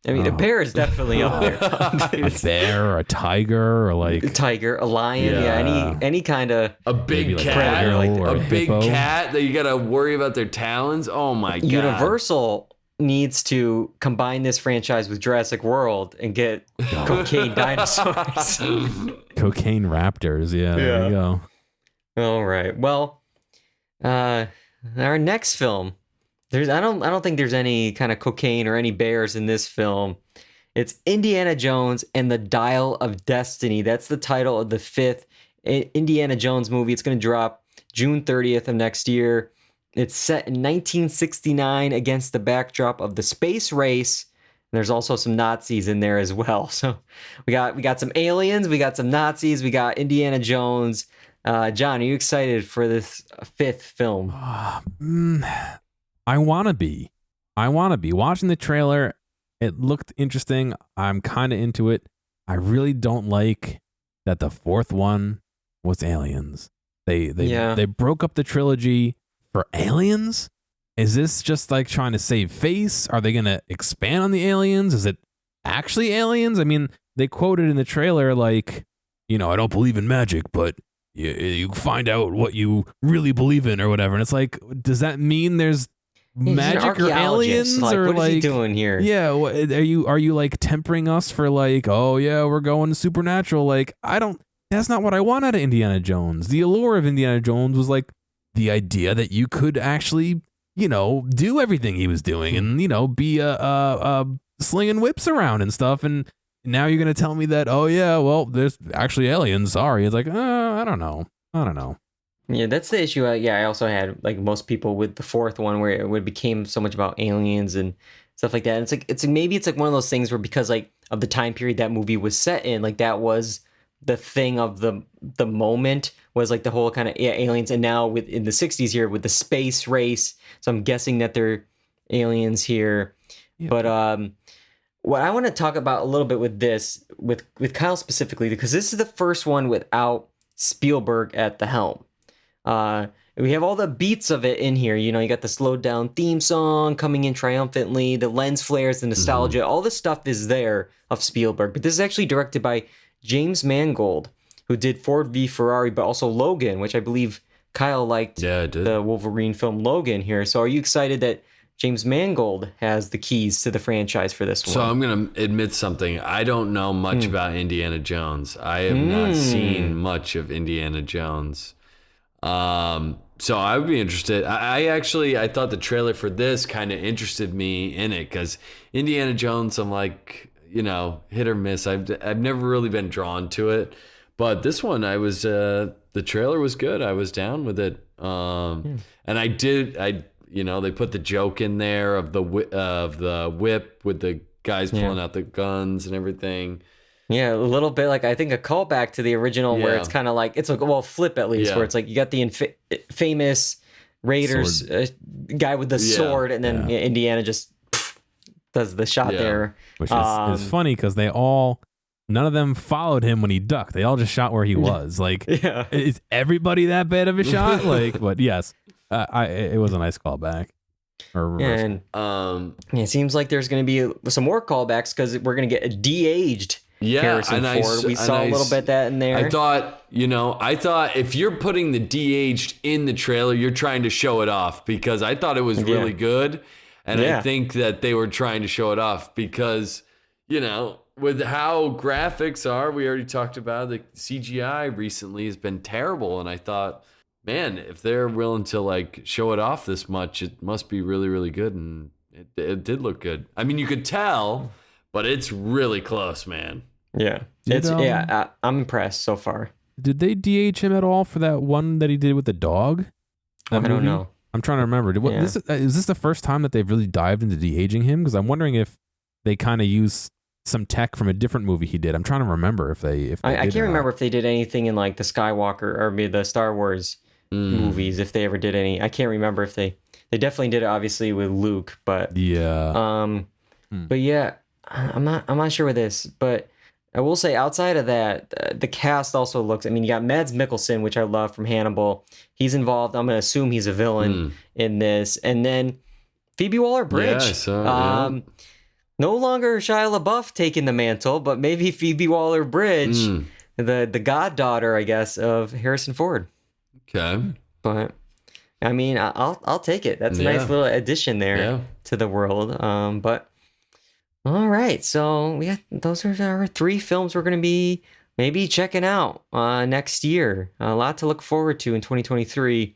Speaker 2: I mean, a bear is definitely up there.
Speaker 3: A bear or a tiger or like...
Speaker 2: A tiger, a lion, any kind of...
Speaker 4: A big cat. A big cat that you got to worry about their talons. Oh, my God.
Speaker 2: Universal needs to combine this franchise with Jurassic World and get cocaine dinosaurs.
Speaker 3: Cocaine raptors, there you go.
Speaker 2: All right. Well, our next film... I don't think there's any kind of cocaine or any bears in this film. It's Indiana Jones and the Dial of Destiny. That's the title of the 5th Indiana Jones movie. It's going to drop June 30th of next year. It's set in 1969 against the backdrop of the space race. There's also some Nazis in there as well. So we got some aliens, we got some Nazis, we got Indiana Jones. John, are you excited for this 5th film?
Speaker 3: I want to be. Watching the trailer, it looked interesting. I'm kind of into it. I really don't like that the 4th one was aliens. They broke up the trilogy for aliens. Is this just like trying to save face? Are they going to expand on the aliens? Is it actually aliens? I mean, they quoted in the trailer like, I don't believe in magic, but you find out what you really believe in or whatever. And it's like, does that mean there's magic or aliens?
Speaker 2: Like,
Speaker 3: or
Speaker 2: what
Speaker 3: like,
Speaker 2: is he doing here?
Speaker 3: Yeah, are you like tempering us for like, oh yeah, we're going supernatural? Like, that's not what I want out of Indiana Jones. The allure of Indiana Jones was like the idea that you could actually, do everything he was doing and, be slinging whips around and stuff. And now you're going to tell me that, oh yeah, well, there's actually aliens. Sorry. It's like, I don't know.
Speaker 2: Yeah, that's the issue. I also had like most people with the 4th one where it became so much about aliens and stuff like that. And it's maybe it's like one of those things where because like of the time period that movie was set in, like that was the thing of the moment was like the whole kind of aliens. And now in the 60s here with the space race, so I'm guessing that they're aliens here. Yeah. But what I want to talk about a little bit with this, with Kyle specifically, because this is the first one without Spielberg at the helm. We have all the beats of it in here. You got the slowed down theme song coming in triumphantly, the lens flares, the nostalgia, all this stuff is there of Spielberg. But this is actually directed by James Mangold, who did Ford v Ferrari, but also Logan, which I believe Kyle liked the Wolverine film Logan here. So are you excited that James Mangold has the keys to the franchise for this one?
Speaker 4: So I'm going to admit something. I don't know much about Indiana Jones. I have not seen much of Indiana Jones. So I would be interested. I thought the trailer for this kind of interested me in it because Indiana Jones, I'm like, hit or miss. I've never really been drawn to it, but this one the trailer was good. I was down with it. And they put the joke in there of the whip with the guys pulling out the guns and everything.
Speaker 2: Yeah, a little bit like I think a callback to the original where it's kind of like it's like flip at least where it's like you got the famous Raiders guy with the sword and then Indiana just does the shot there,
Speaker 3: which is funny because none of them followed him when he ducked. They all just shot where he was. Like, is everybody that bad of a shot? Like, but yes, it was a nice callback.
Speaker 2: And it seems like there's going to be some more callbacks because we're going to get a de-aged Harrison Ford. We saw a little bit that in there.
Speaker 4: I thought if you're putting the de-aged in the trailer, you're trying to show it off because I thought it was really good. And I think that they were trying to show it off because, with how graphics are, we already talked about the CGI recently has been terrible. And I thought, man, if they're willing to like show it off this much, it must be really, really good. And it did look good. I mean, you could tell, but it's really close, man.
Speaker 2: Yeah. I'm impressed so far.
Speaker 3: Did they DH him at all for that one that he did with the dog?
Speaker 2: I don't know.
Speaker 3: I'm trying to remember. Is this the first time that they've really dived into de-aging him? Because I'm wondering if they kind of use some tech from a different movie he did. I'm trying to remember if they
Speaker 2: I can't remember if they did anything in like the Skywalker or maybe the Star Wars movies, if they ever did any. I can't remember if they definitely did it obviously with Luke, but but yeah, I'm not sure with this, but I will say outside of that, the cast also looks, I mean, you got Mads Mikkelsen, which I love from Hannibal. He's involved. I'm going to assume he's a villain in this. And then Phoebe Waller-Bridge. No longer Shia LaBeouf taking the mantle, but maybe Phoebe Waller-Bridge, the goddaughter, I guess, of Harrison Ford.
Speaker 4: Okay.
Speaker 2: But I mean, I'll take it. That's a nice little addition there to the world. But all right, so those are our 3 films we're going to be maybe checking out next year. A lot to look forward to in 2023.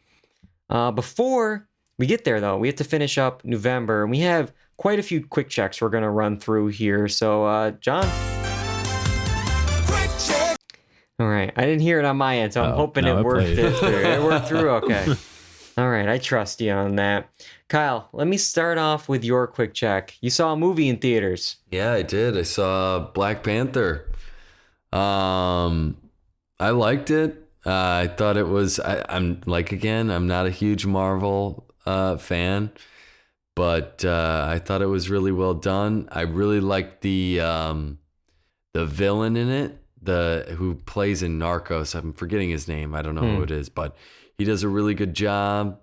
Speaker 2: Before we get there, though, we have to finish up November, and we have quite a few quick checks we're going to run through here. So, John? All right. I didn't hear it on my end, so I'm hoping it worked through. It worked through? Okay. All right. I trust you on that. Kyle, let me start off with your quick check. You saw a movie in theaters.
Speaker 4: Yeah, I did. I saw Black Panther. I liked it. I thought it was, I'm not a huge Marvel fan, but I thought it was really well done. I really liked the villain in it, who plays in Narcos. I'm forgetting his name. I don't know who it is, but he does a really good job.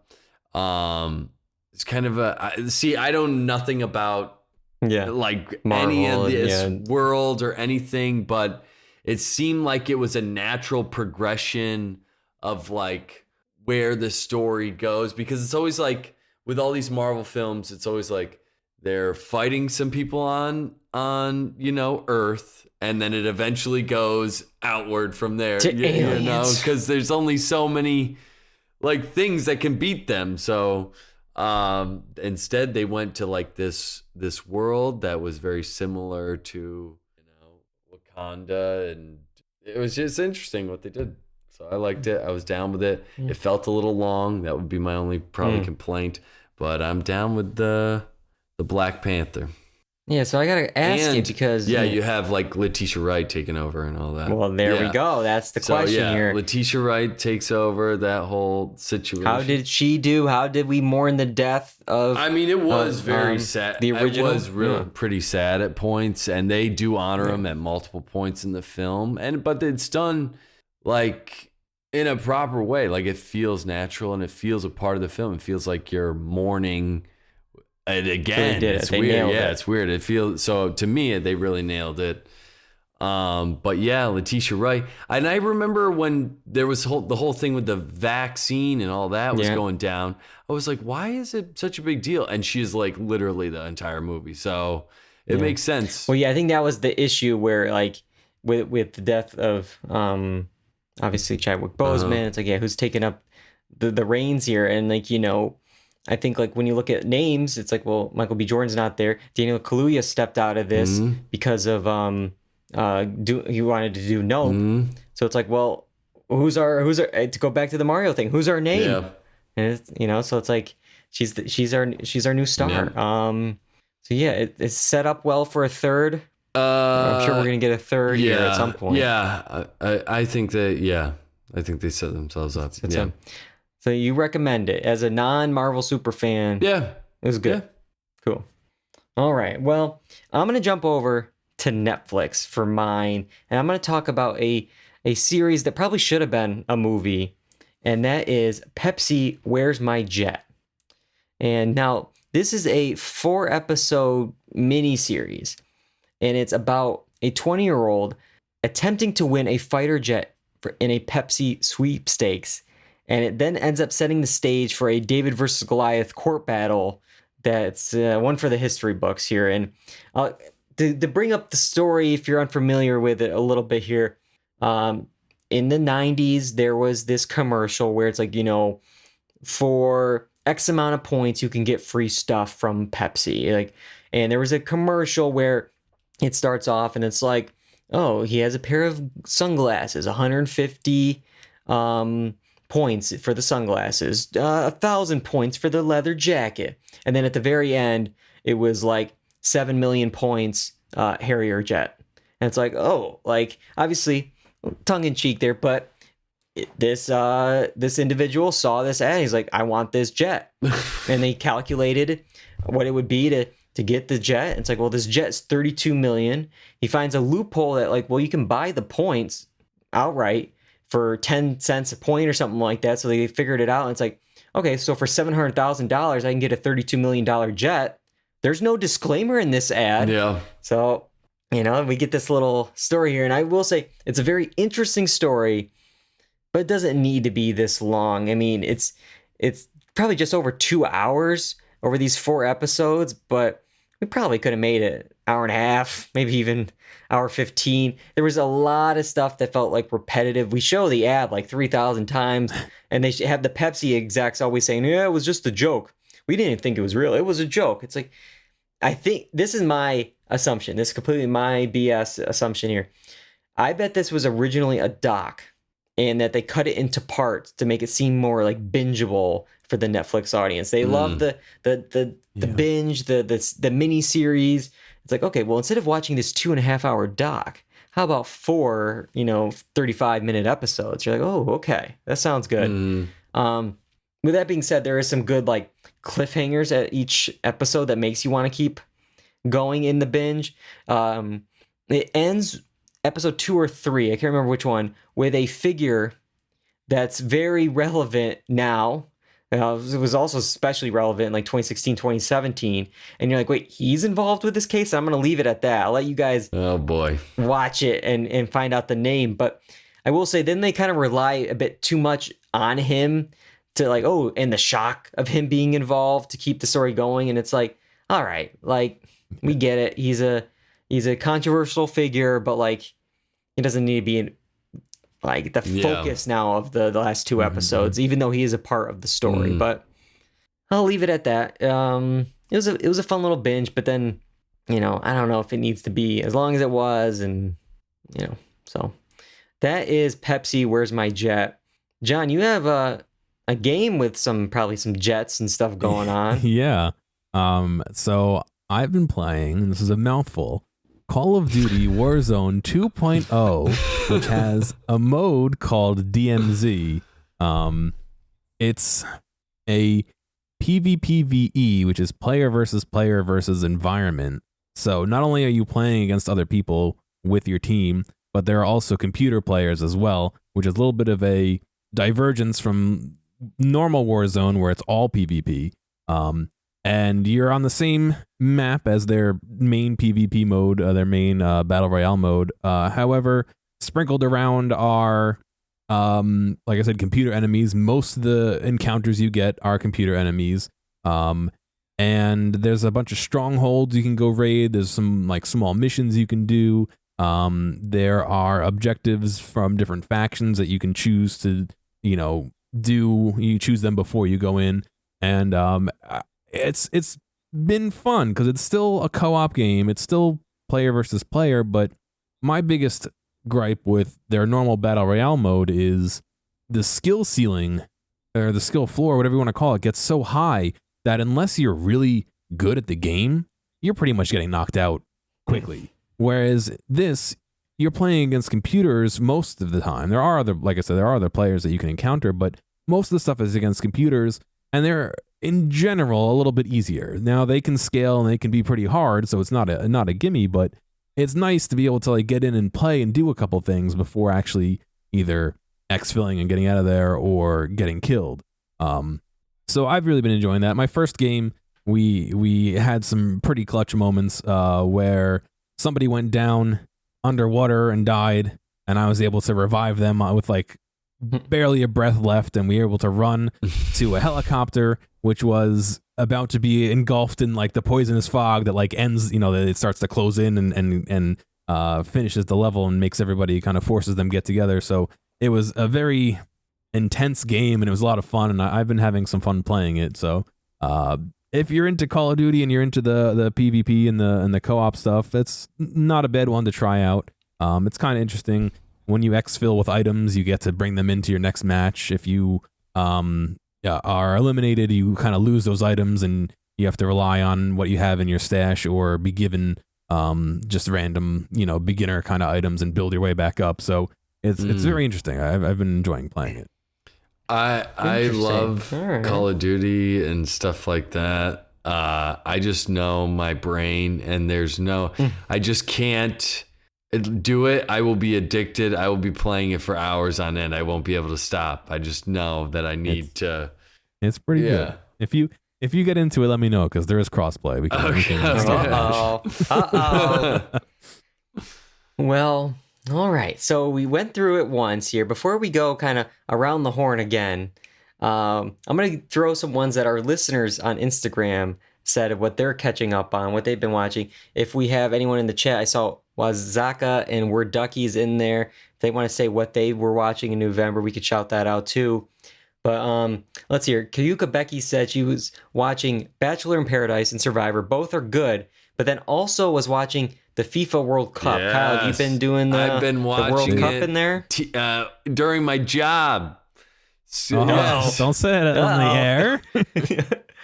Speaker 4: It's kind of I don't nothing about like Marvel, any of this world or anything, but it seemed like it was a natural progression of like where the story goes, because it's always like with all these Marvel films, it's always like they're fighting some people on Earth, and then it eventually goes outward from there, because there's only so many like things that can beat them. So instead they went to like this world that was very similar to Wakanda, and it was just interesting what they did. So I liked it. I was down with it. It felt a little long. That would be my only probably complaint, but I'm down with the Black Panther.
Speaker 2: Yeah, so I gotta ask you because
Speaker 4: you have like Letitia Wright taking over and all that.
Speaker 2: Well, there we go. That's the question here.
Speaker 4: Letitia Wright takes over that whole situation.
Speaker 2: How did she do? How did we mourn the death of?
Speaker 4: I mean, it was very sad.
Speaker 2: The original
Speaker 4: it was really pretty sad at points, and they do honor him at multiple points in the film, but it's done like in a proper way. Like it feels natural and it feels a part of the film. It feels like you're mourning. And again, it's weird. Yeah, it's weird. It feels so to me. They really nailed it. But yeah, Letitia Wright. And I remember when there was the whole thing with the vaccine and all that was going down. I was like, why is it such a big deal? And she is like literally the entire movie. So it makes sense.
Speaker 2: Well, yeah, I think that was the issue where like with the death of obviously Chadwick Boseman. It's like, who's taking up the reins here? And like, I think like when you look at names, it's like, well, Michael B. Jordan's not there. Daniel Kaluuya stepped out of this because of he wanted to do Nope. So it's like, well, who's our to go back to the Mario thing? Who's our name? Yeah. And it's, so it's like she's our new star. Yeah. So yeah, it's set up well for a third. I'm sure we're gonna get a third here at some point.
Speaker 4: Yeah, I think that. I think they set themselves up.
Speaker 2: So you recommend it as a non-Marvel super fan?
Speaker 4: Yeah.
Speaker 2: It was good. Yeah. Cool. All right. Well, I'm going to jump over to Netflix for mine, and I'm going to talk about a series that probably should have been a movie, and that is Pepsi, Where's My Jet? And now this is a 4-episode miniseries, and it's about a 20-year-old attempting to win a fighter jet in a Pepsi sweepstakes. And it then ends up setting the stage for a David versus Goliath court battle that's one for the history books here. And to bring up the story, if you're unfamiliar with it a little bit here, in the 90s, there was this commercial where it's like, for X amount of points, you can get free stuff from Pepsi. And there was a commercial where it starts off and it's like, oh, he has a pair of sunglasses, 150 points for the sunglasses, 1,000 points for the leather jacket. And then at the very end, it was like 7 million points, Harrier jet. And it's like, oh, like obviously tongue in cheek there, but this individual saw this ad. He's like, I want this jet. And they calculated what it would be to get the jet. It's like, well, this jet's 32 million. He finds a loophole that like, well, you can buy the points outright for 10 cents a point or something like that. So they figured it out. And it's like, okay, so for $700,000, I can get a $32 million jet. There's no disclaimer in this ad.
Speaker 4: Yeah.
Speaker 2: So, we get this little story here. And I will say it's a very interesting story, but it doesn't need to be this long. I mean, it's probably just over 2 hours over these 4 episodes, but we probably could have made it hour and a half, maybe even hour 15. There was a lot of stuff that felt like repetitive. We show the ad like 3,000 times, and they have the Pepsi execs always saying, yeah, it was just a joke. We didn't think it was real. It was a joke. It's like, I think this is my assumption. This is completely my BS assumption here. I bet this was originally a doc, and that they cut it into parts to make it seem more like bingeable for the Netflix audience. They love the binge, the mini series. It's like, okay, well, instead of watching this 2.5-hour doc, how about 4, 35-minute episodes? You're like, oh, okay, that sounds good. With that being said, there is some good like cliffhangers at each episode that makes you want to keep going in the binge. It ends episode 2 or 3, I can't remember which one, with a figure that's very relevant now. It was also especially relevant in like 2016, 2017. And you're like, wait, he's involved with this case? I'm going to leave it at that. I'll let you guys watch it and find out the name. But I will say, then they kind of rely a bit too much on him to like, and the shock of him being involved to keep the story going. And it's like, all right, like, we get it. He's a controversial figure, but like, he doesn't need to be in like the focus now of the last 2 episodes, even though he is a part of the story. But I'll leave it at that. It was a fun little binge, but then, I don't know if it needs to be as long as it was, and so that is Pepsi. Where's My Jet? John, you have a game with probably some jets and stuff going on.
Speaker 3: Yeah. So I've been playing, this is a mouthful, Call of Duty Warzone 2.0, which has a mode called DMZ. It's a PvPvE, which is player versus environment. So not only are you playing against other people with your team, but there are also computer players as well, which is a little bit of a divergence from normal Warzone where it's all PvP. And you're on the same map as their main PvP mode, their main Battle Royale mode. However, sprinkled around are, like I said, computer enemies. Most of the encounters you get are computer enemies. And there's a bunch of strongholds you can go raid. There's some like small missions you can do. There are objectives from different factions that you can choose to, do. You choose them before you go in. And it's been fun because it's still a co-op game. It's still player versus player, but my biggest gripe with their normal Battle Royale mode is the skill ceiling, or the skill floor, whatever you want to call it, gets so high that unless you're really good at the game, you're pretty much getting knocked out quickly. Whereas this, you're playing against computers most of the time. There are other players that you can encounter, but most of the stuff is against computers, and they're in general a little bit easier. Now they can scale and they can be pretty hard, so it's not a gimme, but it's nice to be able to like get in and play and do a couple things before actually either exfilling and getting out of there or getting killed. So I've really been enjoying that. My first game, we had some pretty clutch moments where somebody went down underwater and died, and I was able to revive them with like barely a breath left, and we were able to run to a helicopter which was about to be engulfed in like the poisonous fog that like ends, that it starts to close in and finishes the level and makes everybody, kind of forces them get together. So it was a very intense game, and it was a lot of fun, and I've been having some fun playing it. So if you're into Call of Duty and you're into the PvP and the co-op stuff, that's not a bad one to try out. It's kind of interesting. When you exfil with items, you get to bring them into your next match. If you are eliminated, you kind of lose those items, and you have to rely on what you have in your stash or be given just random, beginner kind of items and build your way back up. So it's very interesting. I've been enjoying playing it.
Speaker 4: I love Call of Duty and stuff like that. I just know my brain, and I just can't do it. I will be addicted. I will be playing it for hours on end. I won't be able to stop. I just know that I need to.
Speaker 3: It's pretty good. If you get into it, let me know, because there is crossplay.
Speaker 2: Well, all right. So we went through it once here. Before we go kind of around the horn again, I'm going to throw some ones that our listeners on Instagram said of what they're catching up on, what they've been watching. If we have anyone in the chat, I saw Wazaka and We're Duckies in there. If they want to say what they were watching in November, we could shout that out too. But let's hear. Kayuka Becky said she was watching Bachelor in Paradise and Survivor. Both are good, but then also was watching the FIFA World Cup.
Speaker 4: Yes.
Speaker 2: Kyle, have you been doing
Speaker 4: I've been
Speaker 2: the
Speaker 4: watching
Speaker 2: World Cup
Speaker 4: it
Speaker 2: in there?
Speaker 4: During my job. So,
Speaker 3: Oh,
Speaker 4: yes.
Speaker 3: don't say it on the air.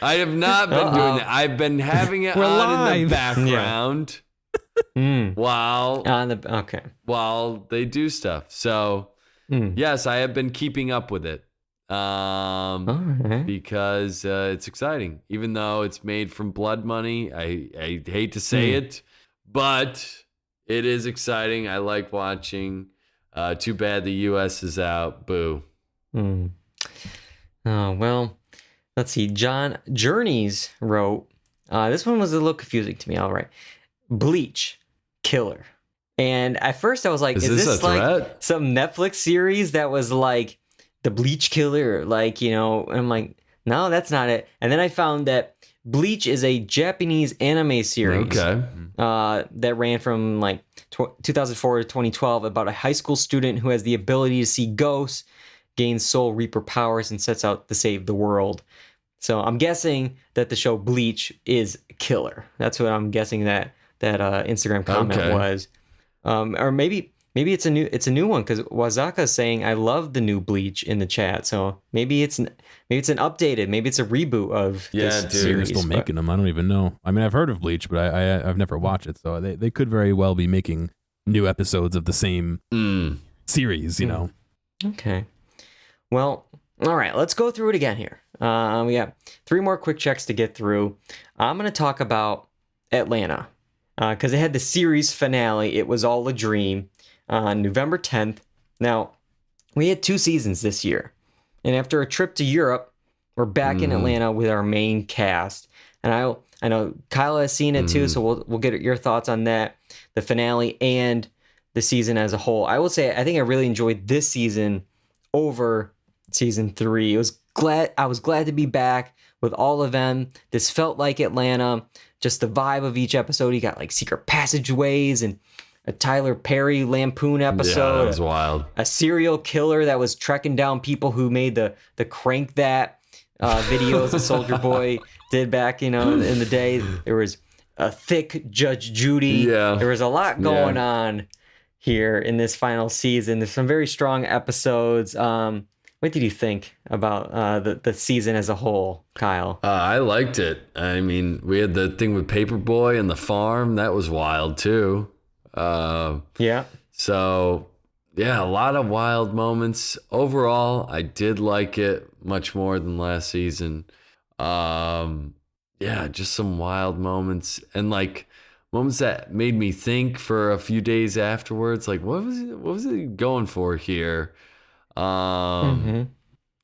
Speaker 4: I have not been doing that. I've been having it
Speaker 3: We're
Speaker 4: on in the
Speaker 3: live.
Speaker 4: background while
Speaker 2: Okay.
Speaker 4: while they do stuff. So yes, I have been keeping up with it.
Speaker 2: All right.
Speaker 4: Because it's exciting. Even though it's made from blood money, I hate to say it, but it is exciting. I like watching. Too bad the U.S. is out. Boo.
Speaker 2: Oh, well, let's see. John Journeys wrote, this one was a little confusing to me. All right. Bleach, killer. And at first I was like,
Speaker 4: Is
Speaker 2: is
Speaker 4: this
Speaker 2: this
Speaker 4: a
Speaker 2: like
Speaker 4: threat?
Speaker 2: some Netflix series that was like the Bleach killer? Like, and I'm like, no, that's not it. And then I found that Bleach is a Japanese anime series
Speaker 4: Okay.
Speaker 2: that ran from like 2004 to 2012 about a high school student who has the ability to see ghosts, gains Soul Reaper powers, and sets out to save the world. So I'm guessing that the show Bleach is killer. That's what I'm guessing that Instagram comment was. Or maybe it's a new one, because Wazaka is saying I love the new Bleach in the chat. So maybe it's an updated, maybe it's a reboot of this
Speaker 4: dude.
Speaker 3: They're
Speaker 2: series.
Speaker 3: still making them. I don't even know. I mean, I've heard of Bleach, but I've never watched it. So they could very well be making new episodes of the same series, you know.
Speaker 2: Okay. Well, all right, let's go through it again here. We got 3 more quick checks to get through. I'm going to talk about Atlanta because it had the series finale. It was all a dream on November 10th. Now, we had 2 seasons this year. And after a trip to Europe, we're back in Atlanta with our main cast. And I know Kyle has seen it too, so we'll get your thoughts on that, the finale and the season as a whole. I will say I think I really enjoyed this season over season 3. I was glad to be back with all of them. This felt like Atlanta. Just the vibe of each episode. You got like secret passageways and a Tyler Perry lampoon episode.
Speaker 4: Yeah, that was wild.
Speaker 2: A serial killer that was trekking down people who made the Crank That videos that Soldier Boy did back, in the day. There was a thick Judge Judy.
Speaker 4: Yeah.
Speaker 2: There was a lot going on here in this final season. There's some very strong episodes. What did you think about the season as a whole, Kyle?
Speaker 4: I liked it. I mean, we had the thing with Paperboy and the farm. That was wild too.
Speaker 2: Yeah.
Speaker 4: So, yeah, a lot of wild moments. Overall, I did like it much more than last season. Yeah, just some wild moments and like moments that made me think for a few days afterwards. Like, what was it going for here?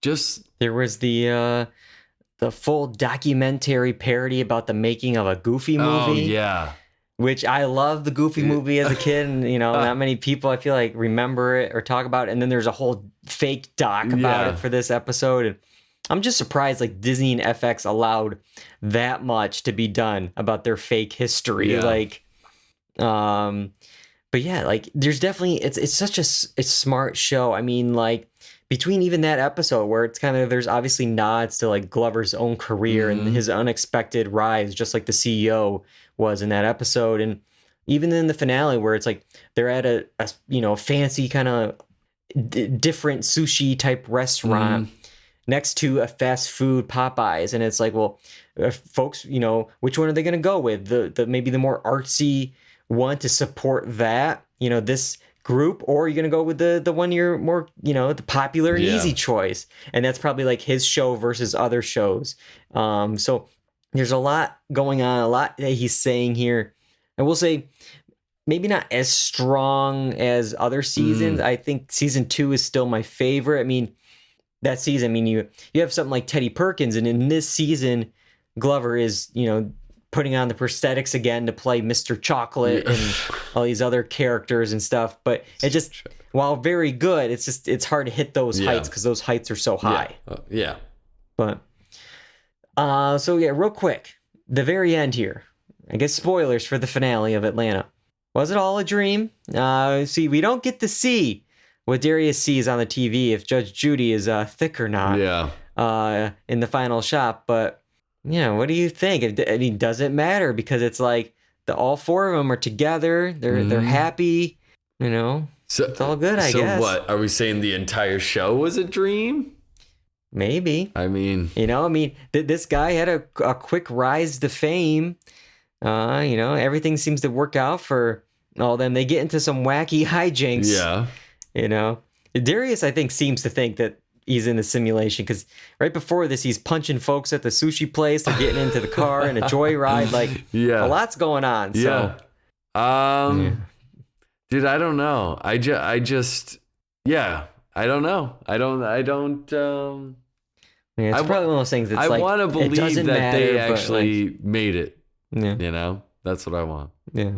Speaker 4: Just
Speaker 2: there was the full documentary parody about the making of a Goofy movie.
Speaker 4: Oh yeah.
Speaker 2: Which I love the Goofy movie as a kid, and not many people I feel like remember it or talk about it. And then there's a whole fake doc about it for this episode. And I'm just surprised like Disney and FX allowed that much to be done about their fake history.
Speaker 4: Yeah.
Speaker 2: But yeah, like there's definitely it's such a smart show. I mean, like between even that episode where it's kind of there's obviously nods to like Glover's own career and his unexpected rise, just like the CEO was in that episode, and even in the finale where it's like they're at a fancy kind of different sushi type restaurant next to a fast food Popeyes, and it's like, well, folks, which one are they going to go with? The maybe the more artsy one to support that, this group, or are you going to go with the one you're more, the popular and easy choice? And that's probably like his show versus other shows. So there's a lot going on, a lot that he's saying here. I will say maybe not as strong as other seasons. I think season 2 is still my favorite. I mean, that season, you have something like Teddy Perkins, and in this season, Glover is, putting on the prosthetics again to play Mr. Chocolate and all these other characters and stuff. But it just, while very good, it's hard to hit those heights because those heights are so high.
Speaker 4: Yeah.
Speaker 2: But so yeah, real quick, the very end here. I guess spoilers for the finale of Atlanta. Was it all a dream? See, we don't get to see what Darius sees on the TV, if Judge Judy is thick or not.
Speaker 4: Yeah.
Speaker 2: In the final shot. But what do you think? I mean, does it matter? Because it's like all four of them are together. They're happy. So it's all good. I guess.
Speaker 4: So what are we saying? The entire show was a dream?
Speaker 2: Maybe.
Speaker 4: I mean,
Speaker 2: this guy had a quick rise to fame. Everything seems to work out for all them. They get into some wacky hijinks.
Speaker 4: Yeah.
Speaker 2: Darius, I think, seems to think that he's in the simulation because right before this, he's punching folks at the sushi place. They're getting into the car and a joyride. Like, a lot's going on. So.
Speaker 4: Yeah. Dude, I don't know. I just, I don't know. I don't.
Speaker 2: It's probably one of those things that's
Speaker 4: I want to believe that they actually made it.
Speaker 2: Yeah.
Speaker 4: That's what I want.
Speaker 2: Yeah.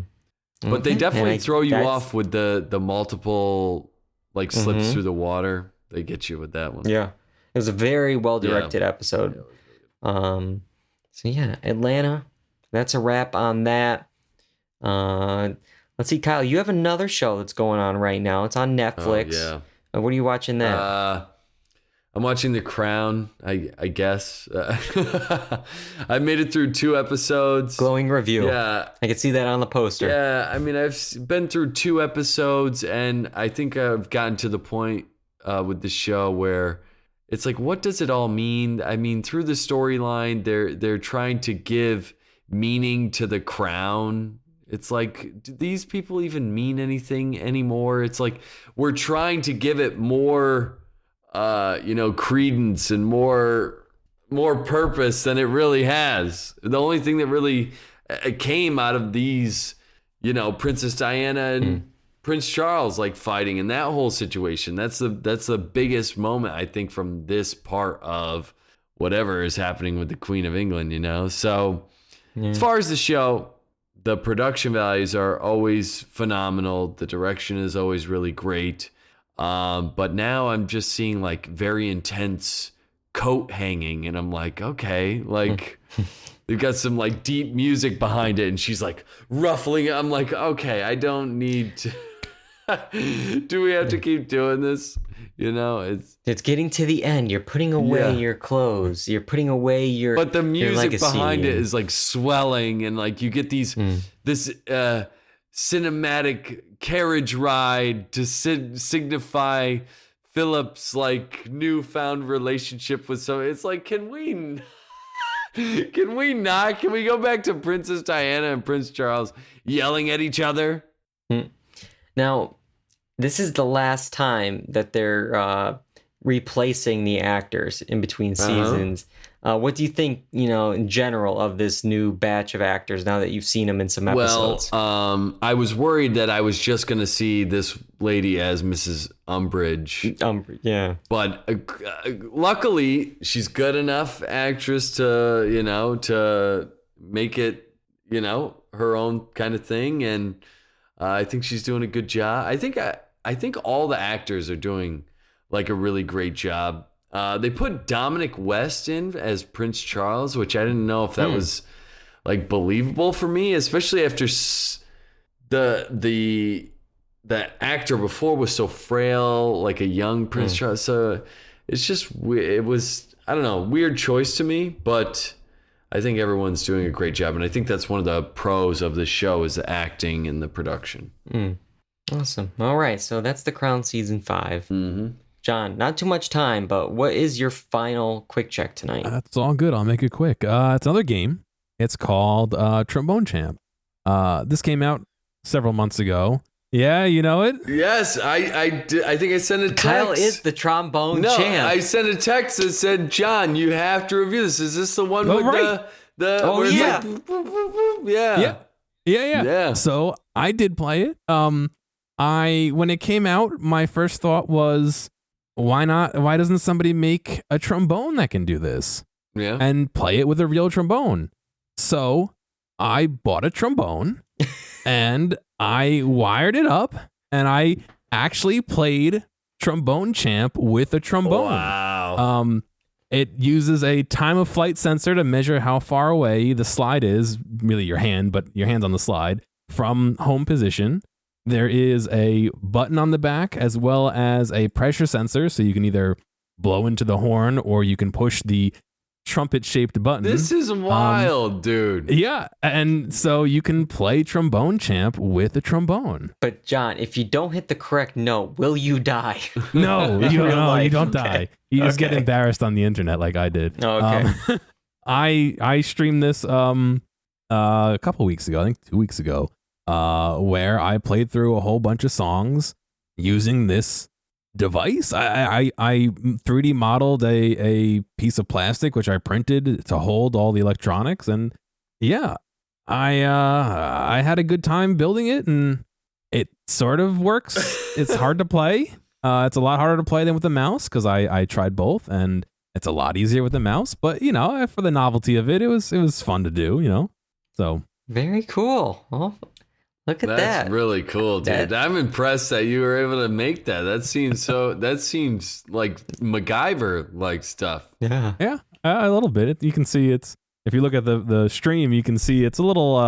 Speaker 4: But they definitely throw you off with the multiple like slips through the water. They get you with that one.
Speaker 2: Yeah. It was a very well directed episode. So Atlanta. That's a wrap on that. Let's see, Kyle, you have another show that's going on right now. It's on Netflix.
Speaker 4: Oh, yeah.
Speaker 2: What are you watching there?
Speaker 4: I'm watching The Crown, I guess. I made it through 2 episodes.
Speaker 2: Glowing review.
Speaker 4: Yeah.
Speaker 2: I can see that on the poster.
Speaker 4: Yeah, I mean, I've been through 2 episodes, and I think I've gotten to the point with the show where it's like, what does it all mean? I mean, through the storyline, they're trying to give meaning to the crown. It's like, do these people even mean anything anymore? It's like we're trying to give it more credence and more purpose than it really has. The only thing that really came out of these, Princess Diana and Prince Charles like fighting in that whole situation. That's the biggest moment, I think, from this part of whatever is happening with the Queen of England, So as far as the show, the production values are always phenomenal. The direction is always really great. But now I'm just seeing like very intense coat hanging, and I'm like, okay, like they've got some like deep music behind it, and she's like ruffling it. I'm like, okay, I don't need to. Do we have to keep doing this? It's
Speaker 2: getting to the end. You're putting away your clothes. You're putting away your.
Speaker 4: But the music behind it
Speaker 2: and...
Speaker 4: is like swelling, and like you get this cinematic carriage ride to signify Philip's like newfound relationship with it's like, can we not? Can we go back to Princess Diana and Prince Charles yelling at each other?
Speaker 2: Now, this is the last time that they're replacing the actors in between seasons. What do you think, in general, of this new batch of actors now that you've seen them in some episodes?
Speaker 4: Well, I was worried that I was just going to see this lady as Mrs. Umbridge.
Speaker 2: Yeah.
Speaker 4: But luckily, she's good enough actress to make it, her own kind of thing. And I think she's doing a good job. I think all the actors are doing like a really great job. They put Dominic West in as Prince Charles, which I didn't know if that was like believable for me, especially after the actor before was so frail, like a young Prince Charles. So it was, I don't know, weird choice to me, but I think everyone's doing a great job. And I think that's one of the pros of this show is the acting and the production.
Speaker 2: Awesome. All right. So that's The Crown season 5. Mm-hmm. John, not too much time, but what is your final quick check tonight?
Speaker 3: That's all good. I'll make it quick. It's another game. It's called Trombone Champ. This came out several months ago. Yeah, you know it?
Speaker 4: Yes, I did. I think I sent a text.
Speaker 2: Kyle is the trombone champ.
Speaker 4: I sent a text that said, John, you have to review this. Is this the one with the
Speaker 2: Oh, yeah.
Speaker 4: Like,
Speaker 3: Yeah. So I did play it. When it came out, my first thought was, why not? Why doesn't somebody make a trombone that can do this?
Speaker 4: Yeah.
Speaker 3: And play it with a real trombone. So I bought a trombone and I wired it up and I actually played Trombone Champ with a trombone.
Speaker 4: Wow.
Speaker 3: It uses a time of flight sensor to measure how far away the slide is, really your hand, but your hand's on the slide, from home position. There is a button on the back as well as a pressure sensor, so you can either blow into the horn or you can push the trumpet-shaped button.
Speaker 4: This is wild, dude.
Speaker 3: Yeah, and so you can play Trombone Champ with a trombone.
Speaker 2: But John, if you don't hit the correct note, will you die?
Speaker 3: No, you don't die.
Speaker 2: Okay.
Speaker 3: You just get embarrassed on the internet like I did.
Speaker 2: Oh, okay.
Speaker 3: I streamed this a couple weeks ago, I think 2 weeks ago, where I played through a whole bunch of songs using this device. I 3D modeled a piece of plastic which I printed to hold all the electronics, and yeah, I had a good time building it, and it sort of works. It's hard to play. It's a lot harder to play than with a mouse because I tried both, and it's a lot easier with a mouse. But you know, for the novelty of it, it was fun to do. You know, so
Speaker 2: Very cool. Oh, look at that.
Speaker 4: That's really cool, dude. I'm impressed that you were able to make that. That seems like MacGyver like stuff.
Speaker 2: Yeah.
Speaker 3: yeah, a little bit. You can see it's. If you look at the stream, you can see it's a little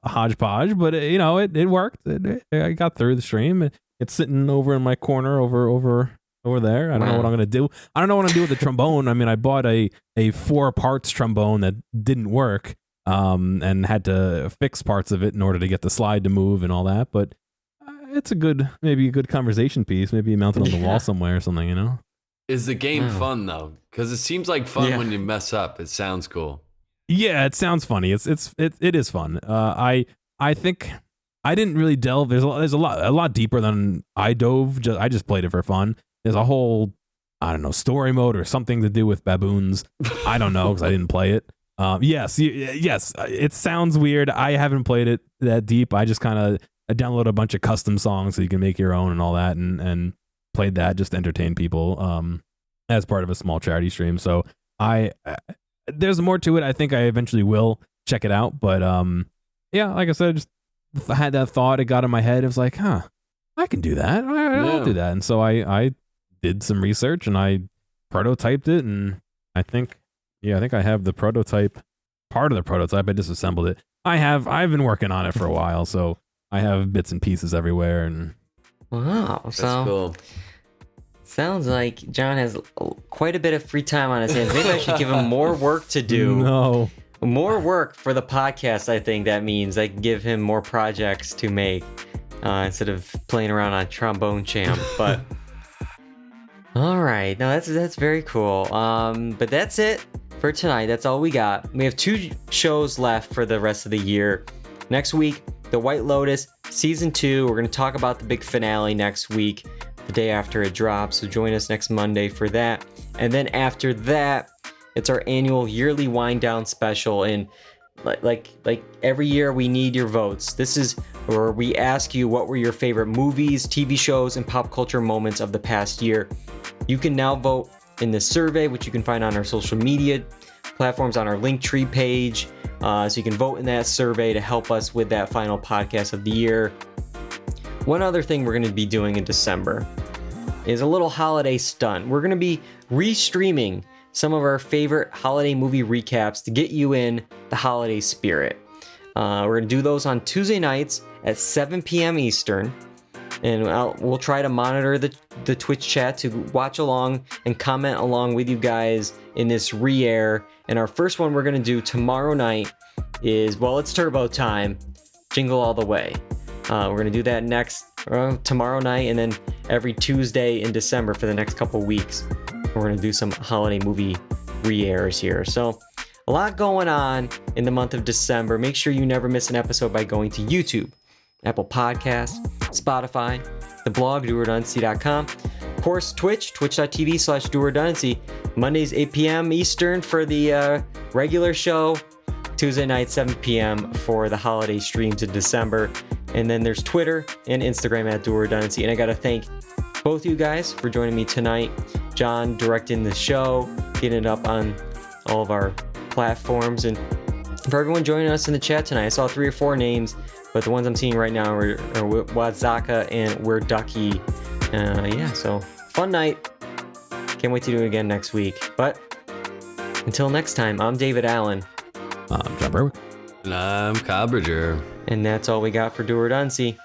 Speaker 3: hodgepodge, but it worked. I got through the stream. It's sitting over in my corner over there. I don't know what I'm gonna do. I don't know what I'm gonna do with the trombone. I mean, I bought a 4 parts trombone that didn't work, and had to fix parts of it in order to get the slide to move and all that. But it's maybe a good conversation piece. Maybe mount it on the wall somewhere or something. You know.
Speaker 4: Is the game fun though? Because it seems like fun when you mess up. It sounds cool.
Speaker 3: Yeah, it sounds funny. It is fun. I think I didn't really delve. There's a lot deeper than I dove. I just played it for fun. There's a whole, I don't know, story mode or something to do with baboons. I don't know because I didn't play it. Yes, it sounds weird. I haven't played it that deep. I just kind of downloaded a bunch of custom songs so you can make your own and all that, and played that just to entertain people as part of a small charity stream. So there's more to it. I think I eventually will check it out. But yeah, like I said, I had that thought. It got in my head. It was like, I can do that. I'll do that. And so I did some research and I prototyped it. And I think I have the prototype, part of the prototype. I disassembled it. I've been working on it for a while. So I have bits and pieces everywhere. And
Speaker 2: Wow.
Speaker 4: That's
Speaker 2: So
Speaker 4: cool.
Speaker 2: sounds like John has quite a bit of free time on his hands. Maybe I should give him more work to do.
Speaker 3: no.
Speaker 2: More work for the podcast. I think that means I can give him more projects to make instead of playing around on Trombone Champ. But all right, no, that's very cool. But that's it for tonight. That's all we got. We have 2 shows left for the rest of the year. Next week, The White Lotus Season 2. We're going to talk about the big finale next week, the day after it drops. So join us next Monday for that. And then after that, it's our annual yearly wind down special. And like every year, we need your votes. This is where we ask you what were your favorite movies, TV shows, and pop culture moments of the past year. You can now vote in this survey, which you can find on our social media platforms on our Linktree page. So you can vote in that survey to help us with that final podcast of the year. One other thing we're going to be doing in December is a little holiday stunt. We're going to be restreaming some of our favorite holiday movie recaps to get you in the holiday spirit. We're going to do those on Tuesday nights at 7 p.m. Eastern. And we'll try to monitor the Twitch chat to watch along and comment along with you guys in this re-air. And our first one we're going to do tomorrow night is, well, it's Turbo Time, Jingle All the Way. We're going to do that tomorrow night, and then every Tuesday in December for the next couple weeks. We're going to do some holiday movie re-airs here. So a lot going on in the month of December. Make sure you never miss an episode by going to YouTube, Apple Podcasts, Spotify, the blog, doorduncy.com. Of course, twitch.tv/doorduncy. Mondays, 8 p.m. Eastern for the regular show. Tuesday night, 7 p.m. for the holiday streams in December. And then there's Twitter and Instagram at doorduncy. And I got to thank both you guys for joining me tonight. John directing the show, getting it up on all of our platforms, and for everyone joining us in the chat tonight. I saw 3 or 4 names, but the ones I'm seeing right now are Wadzaka and We're Ducky. Yeah, so fun night. Can't wait to do it again next week. But until next time, I'm David Allen.
Speaker 3: I'm John Berwick.
Speaker 4: And I'm Kyle Bridger.
Speaker 2: And that's all we got for Do or Duncy.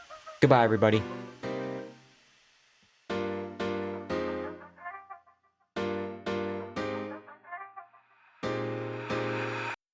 Speaker 2: Goodbye, everybody.